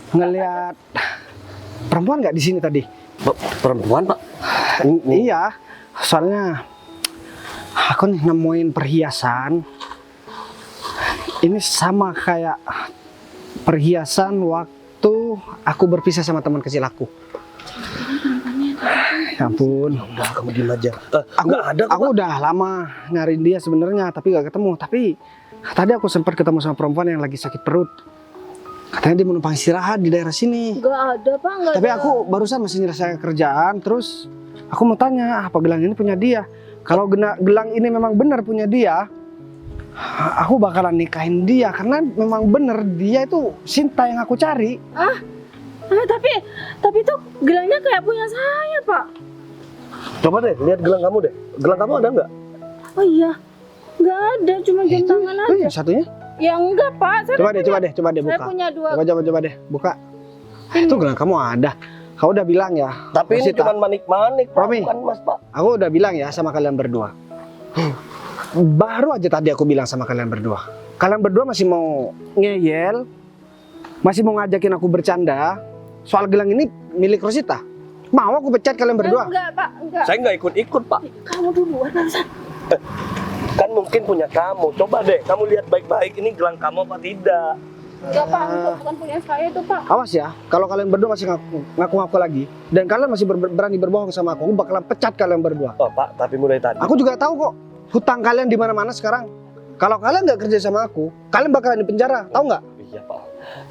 Speaker 1: ngelihat perempuan nggak di sini tadi?
Speaker 3: Perempuan pak?
Speaker 1: Iya, soalnya aku nih nemuin perhiasan. Ini sama kayak perhiasan waktu aku berpisah sama teman kecil aku. Ya ampun.
Speaker 3: Udah kamu diem aja.
Speaker 1: Aku udah lama nyariin dia sebenarnya, tapi gak ketemu. Tapi tadi aku sempat ketemu sama perempuan yang lagi sakit perut. Katanya dia menumpang istirahat di daerah sini.
Speaker 2: Nggak ada pak, nggak
Speaker 1: Tapi
Speaker 2: ada.
Speaker 1: aku barusan masih nyelesaikan kerjaan, terus aku mau tanya apa gelang ini punya dia. Kalau gelang ini memang benar punya dia, aku bakalan nikahin dia karena memang benar dia itu Sinta yang aku cari.
Speaker 2: Tapi itu gelangnya kayak punya saya pak.
Speaker 3: Coba deh lihat gelang kamu deh. Gelang kamu ada nggak?
Speaker 2: Oh iya, nggak ada, cuma jam tangan
Speaker 1: Itu
Speaker 2: aja.
Speaker 1: yang satunya.
Speaker 2: Ya enggak pak, saya
Speaker 1: Coba deh
Speaker 2: saya
Speaker 1: buka.
Speaker 2: punya dua.
Speaker 1: Coba deh buka. Itu gelang kamu ada. Kau udah bilang ya.
Speaker 3: Tapi ini
Speaker 1: Rosita,
Speaker 3: cuma manik-manik pak,
Speaker 1: Romi.
Speaker 3: bukan mas pak.
Speaker 1: Aku udah bilang ya sama kalian berdua. Baru aja tadi aku bilang sama kalian berdua. Kalian berdua masih mau ngeyel, masih mau ngajakin aku bercanda soal gelang ini milik Rosita. Mau aku pecat kalian berdua?
Speaker 2: Enggak pak, enggak.
Speaker 3: Saya nggak ikut-ikut pak.
Speaker 2: Kamu duluan barusan.
Speaker 3: Kan mungkin punya kamu. Coba deh kamu lihat baik-baik ini gelang kamu apa tidak.
Speaker 2: Enggak pak, enggak, bukan punya saya itu pak.
Speaker 1: Awas ya, kalau kalian berdua masih ngaku-ngaku lagi dan kalian masih berani berbohong sama aku bakalan pecat kalian berdua.
Speaker 3: Oh pak, tapi mulai tadi.
Speaker 1: Aku juga tahu kok hutang kalian di mana-mana sekarang. Kalau kalian nggak kerja sama aku, kalian bakalan di penjara, tahu nggak?
Speaker 3: Iya pak.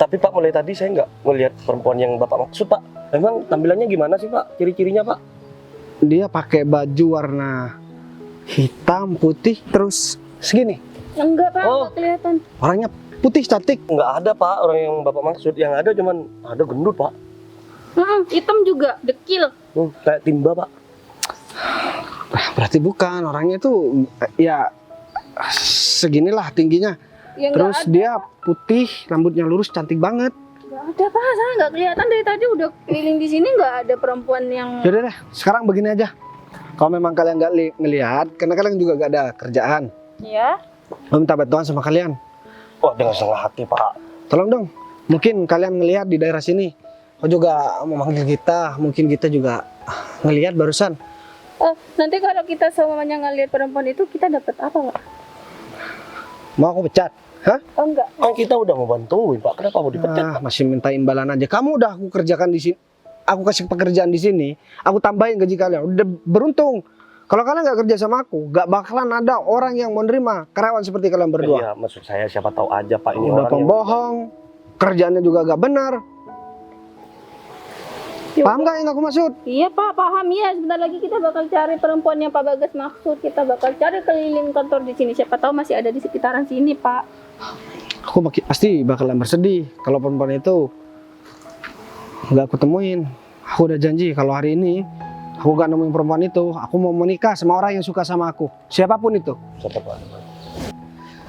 Speaker 3: Tapi pak mulai tadi saya nggak melihat perempuan yang bapak maksud pak. Emang tampilannya gimana sih pak? Ciri-cirinya pak?
Speaker 1: Dia pakai baju warna hitam, putih, terus segini.
Speaker 2: Enggak pak,
Speaker 3: Oh.
Speaker 2: enggak kelihatan.
Speaker 1: Orangnya putih, cantik.
Speaker 3: Nggak ada pak orang yang bapak maksud. Yang ada cuman ada gendut pak.
Speaker 2: Hitam juga, dekil.
Speaker 3: Kayak timba pak.
Speaker 1: Berarti bukan, orangnya itu ya seginilah tingginya.
Speaker 2: Ya enggak
Speaker 1: Terus
Speaker 2: ada.
Speaker 1: dia putih, rambutnya lurus, cantik banget.
Speaker 2: Enggak ada pak, saya enggak kelihatan dari tadi udah keliling di sini enggak ada perempuan yang.
Speaker 1: Yaudah deh, sekarang begini aja. Kalau memang kalian nggak ngelihat, karena kalian juga nggak ada kerjaan,
Speaker 2: Ya.
Speaker 1: aku minta bantuan sama kalian.
Speaker 3: Wah dengan setengah hati pak.
Speaker 1: Tolong dong, mungkin kalian ngelihat di daerah sini. Kau juga memanggil kita, mungkin kita juga ngelihat barusan.
Speaker 2: Nanti kalau kita semuanya ngelihat perempuan itu kita dapat apa pak?
Speaker 1: Mau aku pecat? Hah?
Speaker 2: Oh enggak.
Speaker 3: Kan kita udah mau bantuin pak. Kenapa mau dipecat?
Speaker 1: Masih minta imbalan aja. Kamu udah aku kerjakan di sini. Aku kasih pekerjaan di sini. Aku tambahin gaji kalian. Udah beruntung. Kalau kalian nggak kerja sama aku, nggak bakalan ada orang yang mau nerima karyawan seperti kalian berdua.
Speaker 3: Iya maksud saya siapa tahu aja pak ini
Speaker 1: Udah
Speaker 3: orang yang-
Speaker 1: pembohong, kerjaannya juga gak benar.
Speaker 2: Ya
Speaker 1: Paham nggak yang aku maksud?
Speaker 2: Iya pak, paham ya. Sebentar lagi kita bakal cari perempuan yang Pak Bagas maksud. Kita bakal cari keliling kantor di sini. Siapa tahu masih ada di sekitaran sini pak.
Speaker 1: Aku pasti bakalan bersedih kalau perempuan itu nggak aku temuin. Aku udah janji kalau hari ini aku gak nemuin perempuan itu, aku mau menikah sama orang yang suka sama aku. Siapapun itu.
Speaker 3: Siapa Pak?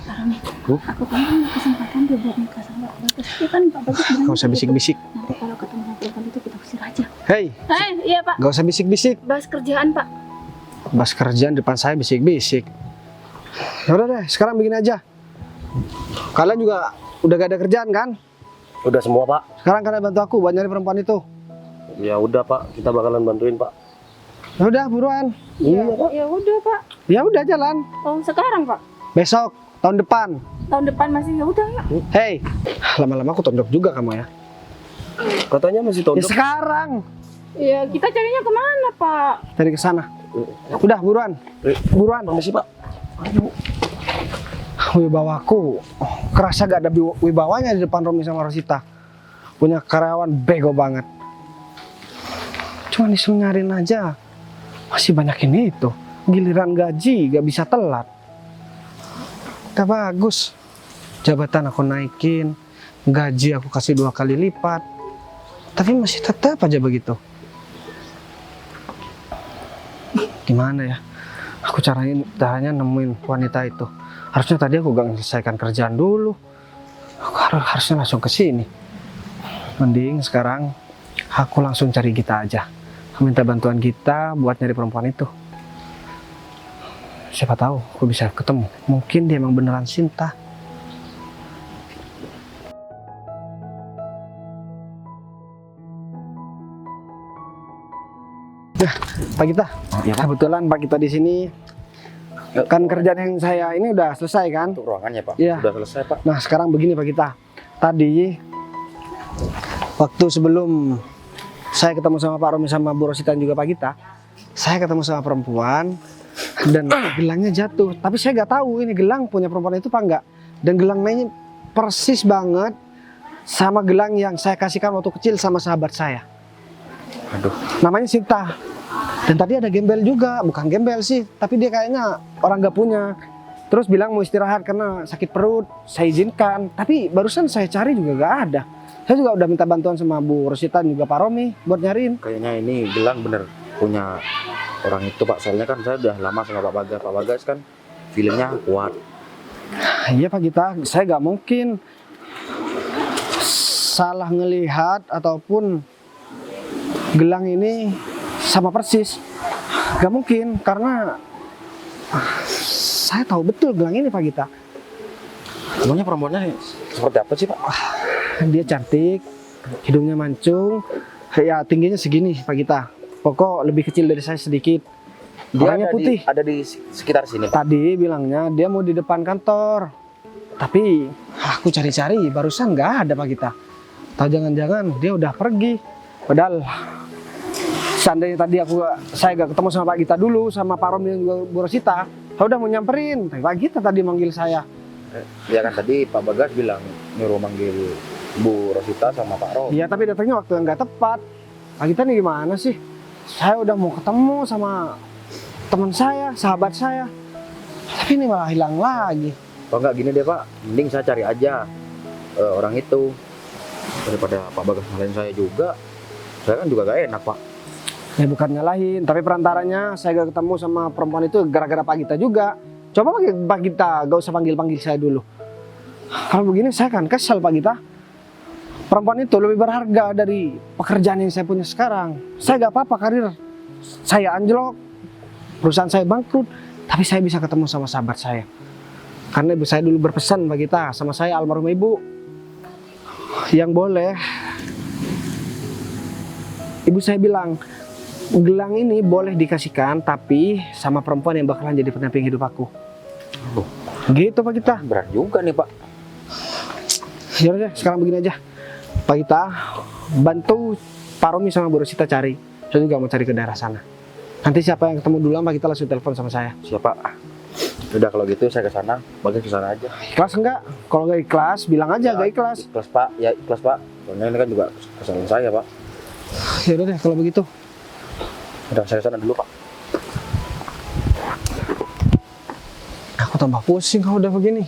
Speaker 2: Rami, aku kan punya kesempatan dia buat nikah sama Pak Bagas. Tapi kan Pak Bagas bilang
Speaker 1: Gak usah bisik-bisik.
Speaker 2: nanti kalau ketemu sama perempuan itu kita usir aja.
Speaker 1: Hei,
Speaker 2: Iya Pak.
Speaker 1: gak usah bisik-bisik.
Speaker 2: Bahas kerjaan Pak.
Speaker 1: Bahas kerjaan depan saya bisik-bisik. Yaudah deh, sekarang begini aja. Kalian juga udah gak ada kerjaan kan?
Speaker 3: Udah semua Pak.
Speaker 1: Sekarang kalian bantu aku buat nyari perempuan itu.
Speaker 3: Ya udah Pak, kita bakalan bantuin Pak.
Speaker 1: Ya udah buruan.
Speaker 2: Iya Pak. Ya udah Pak.
Speaker 1: Ya udah jalan.
Speaker 2: Oh sekarang Pak.
Speaker 1: Besok, tahun depan.
Speaker 2: Tahun depan masih ya udah ya.
Speaker 1: Hei, lama-lama aku tonjok juga kamu ya.
Speaker 3: Katanya masih
Speaker 1: Ya
Speaker 3: tonjok.
Speaker 1: sekarang.
Speaker 2: Iya kita carinya kemana Pak?
Speaker 1: Cari ke sana. Udah buruan. Buruan.
Speaker 3: Permisi Pak.
Speaker 1: Wibawaku kerasa gak ada wibawanya di depan Romi sama Rosita. Punya karyawan bego banget. Cuma disuruh nyariin aja. Masih banyak ini itu. Giliran gaji gak bisa telat. Udah bagus. Jabatan aku naikin. Gaji aku kasih 2 kali lipat. Tapi masih tetap aja begitu. Gimana ya? Aku caranya nemuin wanita itu. Harusnya tadi aku gak menyelesaikan kerjaan dulu. Aku harusnya langsung ke sini. Mending sekarang aku langsung cari Gita aja. Minta bantuan Gita buat nyari perempuan itu. Siapa tahu aku bisa ketemu. Mungkin dia emang beneran cinta. Nah, Pak Gita.
Speaker 4: Ya, Pak.
Speaker 1: Kebetulan Pak Gita di sini. Kan kerjaan yang saya ini udah selesai kan?
Speaker 4: Untuk ruangannya Pak.
Speaker 1: Iya.
Speaker 4: Udah selesai Pak.
Speaker 1: Nah sekarang begini Pak Gita. Tadi waktu sebelum saya ketemu sama Pak Romi sama Bu Rosita dan juga Pak Gita, saya ketemu sama perempuan dan gelangnya jatuh. Tapi saya nggak tahu ini gelang punya perempuan itu apa enggak. Dan gelangnya persis banget sama gelang yang saya kasihkan waktu kecil sama sahabat saya.
Speaker 4: Aduh.
Speaker 1: Namanya Sinta. Dan tadi ada gembel juga, bukan gembel sih, tapi dia kayaknya orang nggak punya. Terus bilang mau istirahat karena sakit perut, saya izinkan. Tapi barusan saya cari juga nggak ada. Saya juga udah minta bantuan sama Bu Rosita dan juga Pak Romi buat nyariin.
Speaker 4: Kayaknya ini gelang bener punya orang itu Pak. Soalnya kan saya udah lama sama Pak Bagas. Pak Bagas kan filmnya kuat.
Speaker 1: Iya Pak Gita, saya nggak mungkin salah ngelihat ataupun gelang ini sama persis. Gak mungkin karena saya tahu betul gelang ini Pak Gita.
Speaker 4: Emangnya perempuannya seperti apa sih Pak?
Speaker 1: Dia cantik, hidungnya mancung, ya tingginya segini Pak Gita. Pokok lebih kecil dari saya sedikit. Orangnya putih.
Speaker 4: Ada di sekitar sini Pak.
Speaker 1: Tadi bilangnya dia mau di depan kantor. Tapi aku cari-cari barusan nggak ada Pak Gita. Tahu jangan-jangan dia udah pergi. Padahal seandainya tadi saya gak ketemu sama Pak Gita dulu, sama Pak Romi dan juga Bu Rosita, saya udah mau nyamperin. Tapi Pak Gita tadi manggil saya.
Speaker 4: Ya kan tadi Pak Bagas bilang nyuruh manggil Bu Rosita sama Pak Rom.
Speaker 1: Iya, tapi datangnya waktu yang nggak tepat. Pak Gita nih gimana sih? Saya udah mau ketemu sama teman saya, sahabat saya. Tapi ini malah hilang lagi.
Speaker 4: Kalau nggak gini deh Pak, mending saya cari aja orang itu. Daripada Pak Bagas nyalain saya juga. Saya kan juga gak enak Pak.
Speaker 1: Ya bukan nyalahin, tapi perantaranya saya gak ketemu sama perempuan itu gara-gara Pak Gita juga. Coba Pak Gita, gak usah panggil-panggil saya dulu. Kalau begini saya kan kesel Pak Gita. Perempuan itu lebih berharga dari pekerjaan yang saya punya sekarang. Saya gak apa-apa karir saya anjlok, perusahaan saya bangkrut, tapi saya bisa ketemu sama sahabat saya. Karena ibu saya dulu berpesan Pak Gita sama saya, almarhum ibu, yang boleh, ibu saya bilang, gelang ini boleh dikasihkan tapi sama perempuan yang bakalan jadi pendamping hidup aku.
Speaker 4: Oh.
Speaker 1: Gitu Pak Gita.
Speaker 4: Berat juga nih Pak.
Speaker 1: Yaudah deh, sekarang begini aja. Pak Gita, bantu Pak Romi sama Bu Rosita cari. Saya juga mau cari ke daerah sana. Nanti siapa yang ketemu duluan Pak Gita langsung telepon sama saya.
Speaker 4: Siapa? Udah kalau gitu saya ke sana, Bagas ke sana aja.
Speaker 1: Ikhlas enggak? Kalau nggak ikhlas, bilang aja nggak ikhlas.
Speaker 4: Ikhlas Pak, ya ikhlas Pak. Soalnya ini kan juga kesalahan saya Pak.
Speaker 1: Yaudah deh, kalau begitu.
Speaker 4: Udah saya ke sana dulu Pak.
Speaker 1: Aku tambah pusing kalau udah begini.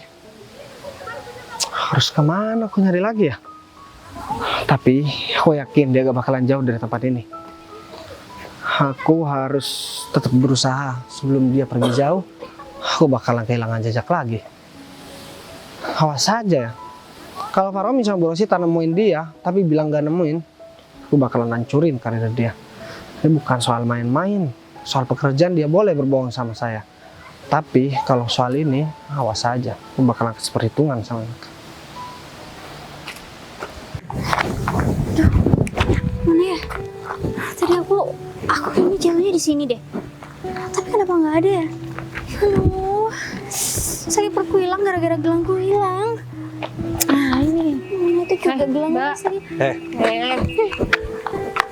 Speaker 1: Harus kemana aku nyari lagi ya? Tapi aku yakin dia gak bakalan jauh dari tempat ini. aku harus tetap berusaha sebelum dia pergi jauh. Aku bakalan kehilangan jejak lagi. Awas saja ya. Kalau Pak Romi sama Bu Rosita nemuin dia, tapi bilang gak nemuin, aku bakalan hancurin karir dia. Ini bukan soal main-main. Soal pekerjaan dia boleh berbohong sama saya. Tapi kalau soal ini, awas saja. Aku bakalan kasih perhitungan sama mereka.
Speaker 5: Mana ya? Tadi aku kayaknya jauhnya di sini deh. Tapi kenapa nggak ada ya? Aduh, saya perku hilang gara-gara gelangku hilang. Nah ini, mana itu juga gelangnya sih?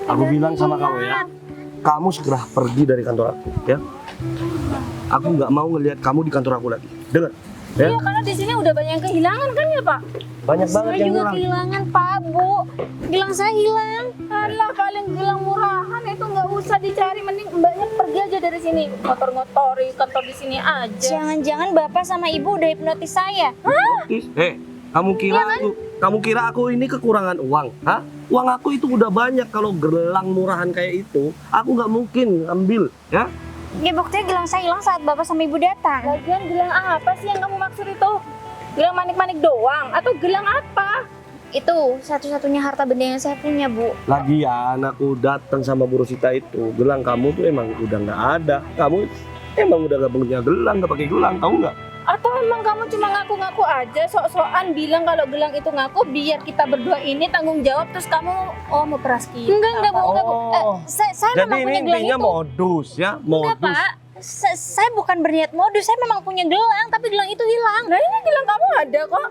Speaker 3: Aku bilang sama kamu ya, kamu segera pergi dari kantor aku, ya. Aku nggak mau ngelihat kamu di kantor aku lagi. Dengar? Ya?
Speaker 2: Iya, karena di sini udah banyak yang kehilangan kan ya, Pak?
Speaker 3: Banyak banget
Speaker 5: Saya
Speaker 3: yang
Speaker 5: juga
Speaker 3: hilang.
Speaker 5: kehilangan Pak, Bu. Gelang saya hilang.
Speaker 2: Alah, kalian gelang murahan itu nggak usah dicari, mending mbaknya pergi aja dari sini. Ngotor-ngotori kantor di sini aja.
Speaker 5: Jangan-jangan Bapak sama Ibu udah hipnotis saya.
Speaker 3: Kamu kira aku ini kekurangan uang? Hah? Uang aku itu udah banyak. Kalau gelang murahan kayak itu, aku nggak mungkin ambil, ya.
Speaker 5: Ya buktinya gelang saya hilang saat Bapak sama Ibu datang.
Speaker 2: Lagian gelang apa sih yang kamu maksud itu? Gelang manik-manik doang atau gelang apa?
Speaker 5: Itu satu-satunya harta benda yang saya punya, Bu.
Speaker 3: Lagian aku datang sama Bu Rosita itu, gelang kamu tuh emang udah nggak ada. Kamu emang udah gak punya gelang, gak pakai gelang, tahu nggak?
Speaker 2: Atau emang kamu cuma ngaku-ngaku aja, sok-sokan bilang kalau gelang itu ngaku biar kita berdua ini tanggung jawab, terus kamu mau peras kita?
Speaker 5: Enggak, Bu.
Speaker 3: Oh.
Speaker 5: Saya
Speaker 3: Jadi
Speaker 5: memang
Speaker 3: ini
Speaker 5: punya gelang
Speaker 3: intinya
Speaker 5: itu.
Speaker 3: modus, ya?
Speaker 5: Enggak,
Speaker 3: Modus.
Speaker 5: Pak. Saya bukan berniat modus, saya memang punya gelang, tapi gelang itu hilang.
Speaker 2: Nah ini gelang kamu ada kok.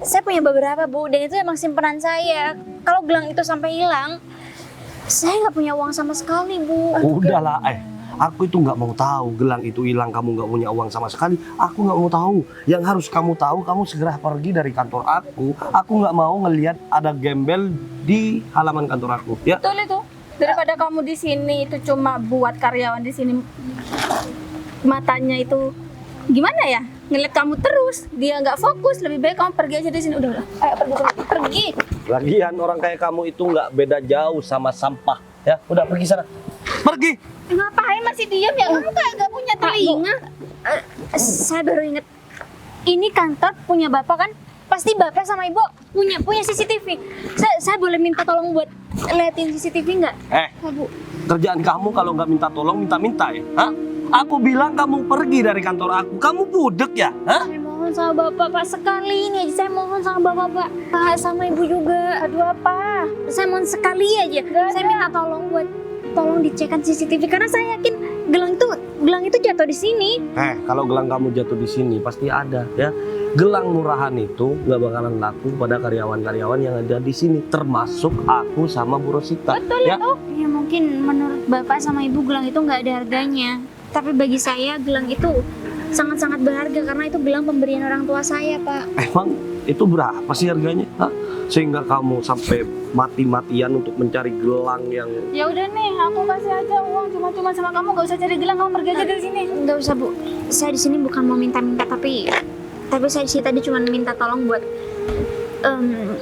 Speaker 5: Saya punya beberapa, Bu, dan itu emang simpenan saya. Kalau gelang itu sampai hilang, saya nggak punya uang sama sekali, Bu.
Speaker 3: Udahlah, aku itu nggak mau tahu gelang itu hilang, kamu nggak punya uang sama sekali. Aku nggak mau tahu. Yang harus kamu tahu, kamu segera pergi dari kantor aku. Aku nggak mau ngelihat ada gembel di halaman kantor aku, ya.
Speaker 2: Betul itu. Daripada kamu di sini itu cuma buat karyawan di sini matanya itu gimana ya? Ngeliat kamu terus, dia nggak fokus. Lebih baik kamu pergi aja di sini. Udah. Ayo pergi.
Speaker 3: Lagian orang kayak kamu itu nggak beda jauh sama sampah, ya. Udah pergi sana. Pergi.
Speaker 2: Ngapain masih diam ya? Kamu kayak nggak punya telinga.
Speaker 5: Saya baru inget, ini kantor punya Bapak kan? Pasti Bapak sama Ibu punya CCTV. Saya boleh minta tolong buat liatin CCTV nggak? Bu.
Speaker 3: Kerjaan kamu kalau nggak minta tolong, minta-minta ya? Hah? Aku bilang kamu pergi dari kantor aku. Kamu budek ya? Hah?
Speaker 5: Saya mohon sama Bapak, Pak, sekali ini aja. Saya mohon sama Bapak, Pak, sama Ibu juga.
Speaker 2: Aduh apa?
Speaker 5: Saya mohon sekali aja. Saya minta tolong dicekkan CCTV karena saya yakin gelang itu jatuh di sini.
Speaker 3: Kalau gelang kamu jatuh di sini pasti ada, ya. Gelang murahan itu nggak bakalan laku pada karyawan-karyawan yang ada di sini, termasuk aku sama Bu Rosita.
Speaker 2: Betul
Speaker 3: ya.
Speaker 2: itu.
Speaker 5: Ya mungkin menurut Bapak sama Ibu gelang itu nggak ada harganya. Tapi bagi saya gelang itu sangat-sangat berharga karena itu gelang pemberian orang tua saya, Pak.
Speaker 3: Emang itu berapa sih harganya? Hah? Sehingga kamu sampai mati-matian untuk mencari gelang yang...
Speaker 2: Ya udah nih, aku kasih aja uang cuma-cuma sama kamu. Gak usah cari gelang, kamu pergi aja dari sini.
Speaker 5: Nggak usah, Bu. Saya di sini bukan mau minta-minta, tapi saya di sini tadi cuma minta tolong buat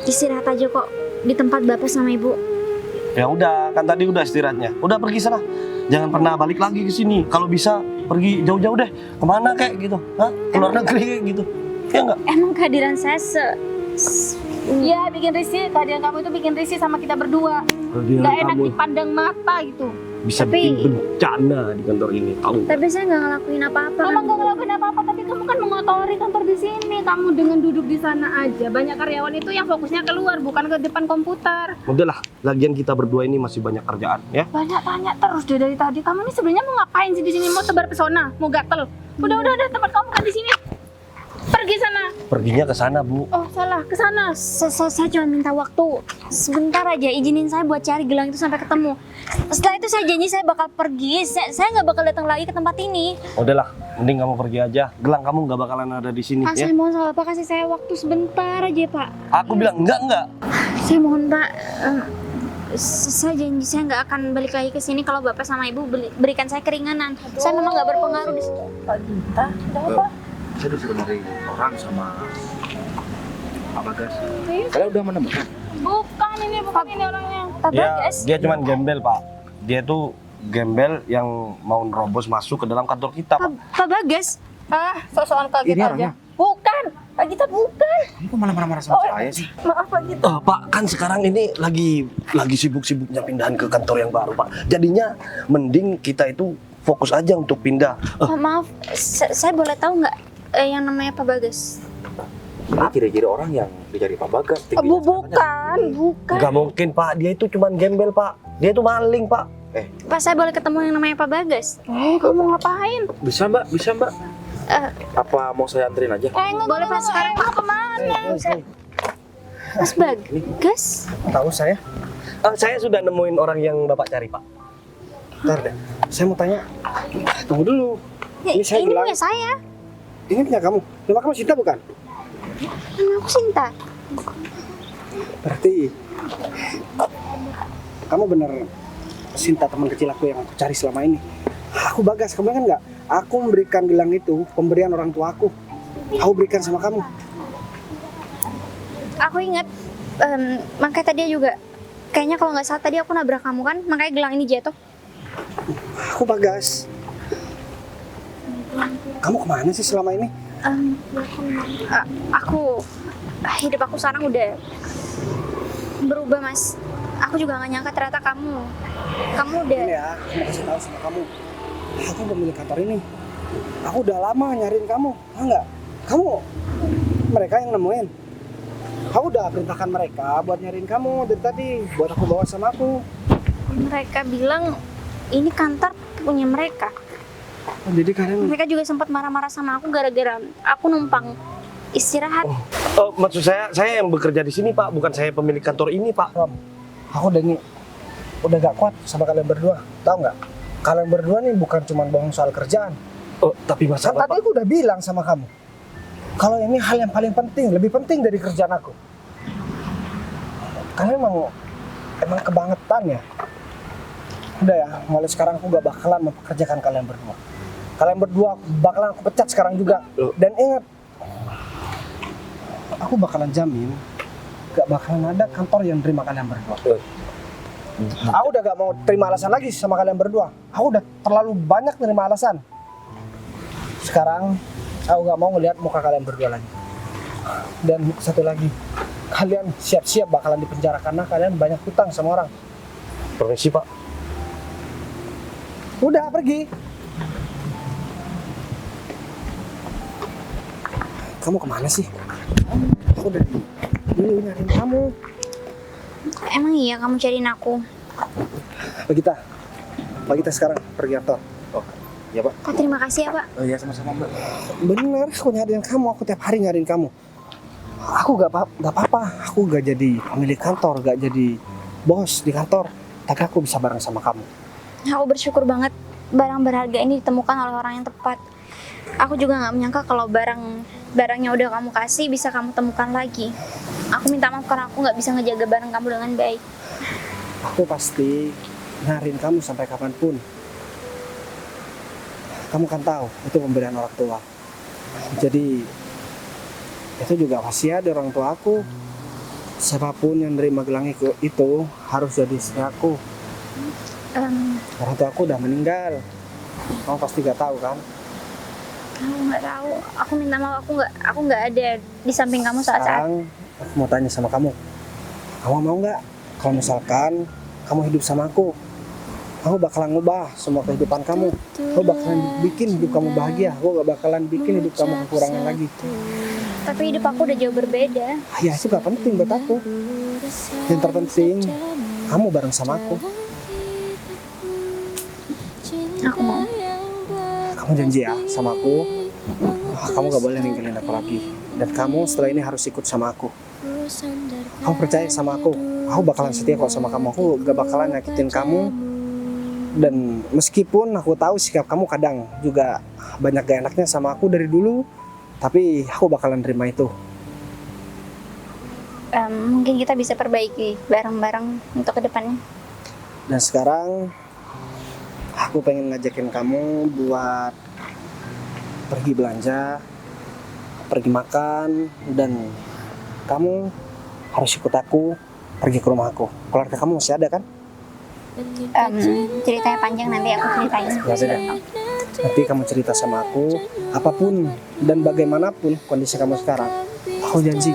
Speaker 5: istirahat aja kok di tempat Bapak sama Ibu.
Speaker 3: Ya udah, kan tadi udah istirahatnya. Udah pergi sana. Jangan pernah balik lagi ke sini. Kalau bisa pergi jauh-jauh deh. Kemana kayak gitu? Hah? Keluar negeri kayak gitu. Ya enggak?
Speaker 5: Emang kehadiran saya
Speaker 2: Iya, bikin risih. Kehadiran kamu itu bikin risih sama kita berdua. Gak enak dipandang mata gitu.
Speaker 3: Bisa
Speaker 5: Tapi-
Speaker 3: bikin bencana di kantor ini, tahu?
Speaker 5: tapi saya nggak ngelakuin apa-apa.
Speaker 2: Kamu gak ngelakuin apa-apa, tapi kamu kan mengotori kantor di sini. Kamu dengan duduk di sana aja. Banyak karyawan itu yang fokusnya keluar, bukan ke depan komputer.
Speaker 3: Udahlah, lagian kita berdua ini masih banyak kerjaan, ya.
Speaker 2: Banyak tanya terus deh dari tadi. Kamu ini sebenarnya mau ngapain sih di sini? Mau tebar pesona? Mau gatel? Udah, tempat kamu kan di sini. Pergi sana.
Speaker 3: Perginya ke sana, Bu.
Speaker 2: Oh, salah. Ke sana.
Speaker 5: Saya cuma minta waktu sebentar aja, izinin saya buat cari gelang itu sampai ketemu. Setelah itu saya janji saya bakal pergi. Saya nggak bakal datang lagi ke tempat ini.
Speaker 3: Udahlah, mending kamu pergi aja. Gelang kamu nggak bakalan ada di sini,
Speaker 5: Pak,
Speaker 3: ya.
Speaker 5: saya mohon sama Bapak kasih saya waktu sebentar aja, Pak.
Speaker 3: Aku bilang enggak.
Speaker 5: Saya mohon, Pak. Saya janji saya nggak akan balik lagi ke sini kalau Bapak sama Ibu berikan saya keringanan. Saya memang nggak berpengaruh di sini.
Speaker 2: Pak Gita, ada apa?
Speaker 4: Saya disuruh dari orang sama Pak Bagas. Kalian udah menemukan?
Speaker 2: Bukan ini orangnya.
Speaker 5: Pak
Speaker 3: Dia
Speaker 5: Bagas.
Speaker 3: dia cuman gembel, Pak. Dia tuh gembel yang mau nerobos masuk ke dalam kantor kita, Pak.
Speaker 5: Pak Bagas.
Speaker 2: Ah, sok-sokan kaget
Speaker 4: Ini
Speaker 2: aja.
Speaker 4: orangnya?
Speaker 2: Bukan, Pak Gita bukan.
Speaker 4: Kamu kok malah marah-marah sama saya sih?
Speaker 2: Maaf Pak Gita.
Speaker 3: Pak, kan sekarang ini lagi sibuk-sibuknya pindahan ke kantor yang baru, Pak. Jadinya mending kita itu fokus aja untuk pindah.
Speaker 5: Maaf, saya boleh tahu nggak yang namanya Pak Bagas?
Speaker 4: Ini ciri-ciri orang yang dicari Pak Bagas.
Speaker 2: Bukan.
Speaker 3: Nggak mungkin, Pak. Dia itu cuman gembel, Pak. Dia itu maling, Pak.
Speaker 5: Pak, saya boleh ketemu yang namanya Pak Bagas?
Speaker 2: Kamu mau ngapain?
Speaker 4: Bisa mbak, bisa mbak. Apa mau saya anterin aja?
Speaker 5: Boleh Pak sekarang Pak.
Speaker 2: Kemana?
Speaker 5: Mas Bagas?
Speaker 1: Tahu saya?
Speaker 3: Saya sudah nemuin orang yang Bapak cari, Pak.
Speaker 1: Bentar deh. Saya mau tanya. Tunggu dulu. Ini saya
Speaker 5: Ini
Speaker 1: bilang.
Speaker 5: punya saya.
Speaker 1: Ini punya kamu. Nama kamu Sinta bukan?
Speaker 5: Nama aku Sinta.
Speaker 1: Berarti kamu benar Sinta, teman kecil aku yang aku cari selama ini. Aku Bagas, kamu kan nggak? Aku memberikan gelang itu pemberian orang tua aku. Aku berikan sama kamu.
Speaker 5: Aku ingat, makanya tadi juga kayaknya kalau nggak salah tadi aku nabrak kamu kan, makanya gelang ini jatuh.
Speaker 1: Aku Bagas. Kamu kemana sih selama ini?
Speaker 5: Aku hidup aku sekarang udah berubah Mas. Aku juga nggak nyangka ternyata kamu udah.
Speaker 1: Ini ya, aku mau kasih tahu sama kamu. Aku pemilik kantor ini. Aku udah lama nyariin kamu. Tahu nggak? Kamu mereka yang nemuin. Aku udah perintahkan mereka buat nyariin kamu dari tadi, buat aku bawa sama aku.
Speaker 5: Mereka bilang ini kantor punya mereka.
Speaker 1: Jadi kalian
Speaker 5: Mereka juga sempat marah-marah sama aku gara-gara aku numpang istirahat.
Speaker 3: Maksud saya yang bekerja di sini, Pak. Bukan saya pemilik kantor ini, Pak.
Speaker 1: Rom, aku udah gak kuat sama kalian berdua, tahu nggak? Kalian berdua nih bukan cuma bohong soal kerjaan.
Speaker 3: Tapi
Speaker 1: Kan
Speaker 3: masalah,
Speaker 1: tadi aku udah bilang sama kamu, kalau ini hal yang paling penting, lebih penting dari kerjaan aku. Kalian emang kebangetan ya. Udah ya, mulai sekarang aku gak bakalan mempekerjakan kalian berdua. Kalian berdua bakalan aku pecat sekarang juga. Dan ingat, aku bakalan jamin gak bakalan ada kantor yang terima kalian berdua. Aku udah gak mau terima alasan lagi sama kalian berdua. Aku udah terlalu banyak terima alasan. Sekarang aku gak mau ngelihat muka kalian berdua lagi. Dan satu lagi, kalian siap-siap bakalan dipenjara karena kalian banyak hutang sama orang.
Speaker 3: permisi, Pak.
Speaker 1: Udah pergi. Kamu kemana sih? Aku udah dulu nyariin kamu.
Speaker 5: Emang iya kamu cariin aku?
Speaker 1: Pak Gita sekarang pergi kantor.
Speaker 4: Ya pak.
Speaker 5: Kak, terima kasih ya Pak.
Speaker 4: Oh iya sama-sama mbak.
Speaker 1: Bener, aku nyariin kamu. Aku tiap hari nyariin kamu. Aku gak apa-apa. Aku gak jadi pemilik kantor, gak jadi bos di kantor. Tapi aku bisa bareng sama kamu.
Speaker 5: Aku bersyukur banget barang berharga ini ditemukan oleh orang yang tepat. Aku juga nggak menyangka kalau barangnya udah kamu kasih bisa kamu temukan lagi. Aku minta maaf karena aku nggak bisa ngejaga barang kamu dengan baik.
Speaker 1: Aku pasti nyariin kamu sampai kapanpun. Kamu kan tahu itu pemberian orang tua. Jadi itu juga wasiat dari orang tua aku. Siapapun yang nerima gelang itu harus jadi istri aku. Orang tua aku udah meninggal. Kamu pasti gak tahu kan?
Speaker 5: Aku nggak tahu. Aku minta maaf. Aku nggak ada di samping kamu saat.
Speaker 1: Sekarang aku mau tanya sama kamu. Kamu mau nggak? Kalau misalkan kamu hidup sama aku bakalan ngubah semua kehidupan kamu. Aku bakalan bikin hidup kamu bahagia. Aku gak bakalan bikin hidup kamu kekurangan lagi.
Speaker 5: Tapi hidup aku udah jauh berbeda.
Speaker 1: Ya itu gak penting buat aku. Yang terpenting kamu bareng sama aku.
Speaker 5: Aku mau.
Speaker 1: Kamu janji ya sama aku. Kamu gak boleh ninggalin aku lagi. Dan kamu setelah ini harus ikut sama aku. Kamu percaya sama aku. Aku bakalan setia kok sama kamu. Aku gak bakalan nyakitin kamu. Dan meskipun aku tahu sikap kamu kadang juga banyak gak enaknya sama aku dari dulu, tapi aku bakalan terima itu.
Speaker 5: Mungkin kita bisa perbaiki bareng-bareng untuk kedepannya.
Speaker 1: Dan sekarang aku pengen ngajakin kamu buat pergi belanja, pergi makan, dan kamu harus ikut aku pergi ke rumah aku. Keluarga kamu masih ada kan?
Speaker 5: Ceritanya panjang, nanti aku ceritain.
Speaker 1: Ya udah deh. Nanti kamu cerita sama aku apapun dan bagaimanapun kondisi kamu sekarang. Aku janji,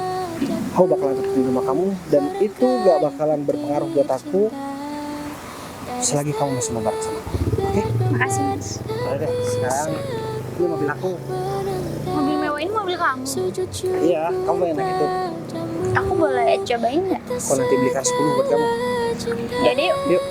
Speaker 1: aku bakalan tetap di rumah kamu dan itu gak bakalan berpengaruh buat aku selagi kamu masih mau bareng sama aku. Oke?
Speaker 5: Makasih Mas.
Speaker 1: Udah deh, sekarang ini mobil aku.
Speaker 5: Mobil mewah ini mobil kamu.
Speaker 1: Iya, kamu yang naik itu.
Speaker 5: Aku boleh cobain nggak?
Speaker 1: Aku nanti belikan 10 buat kamu.
Speaker 5: Jadi yuk.
Speaker 1: Yuk.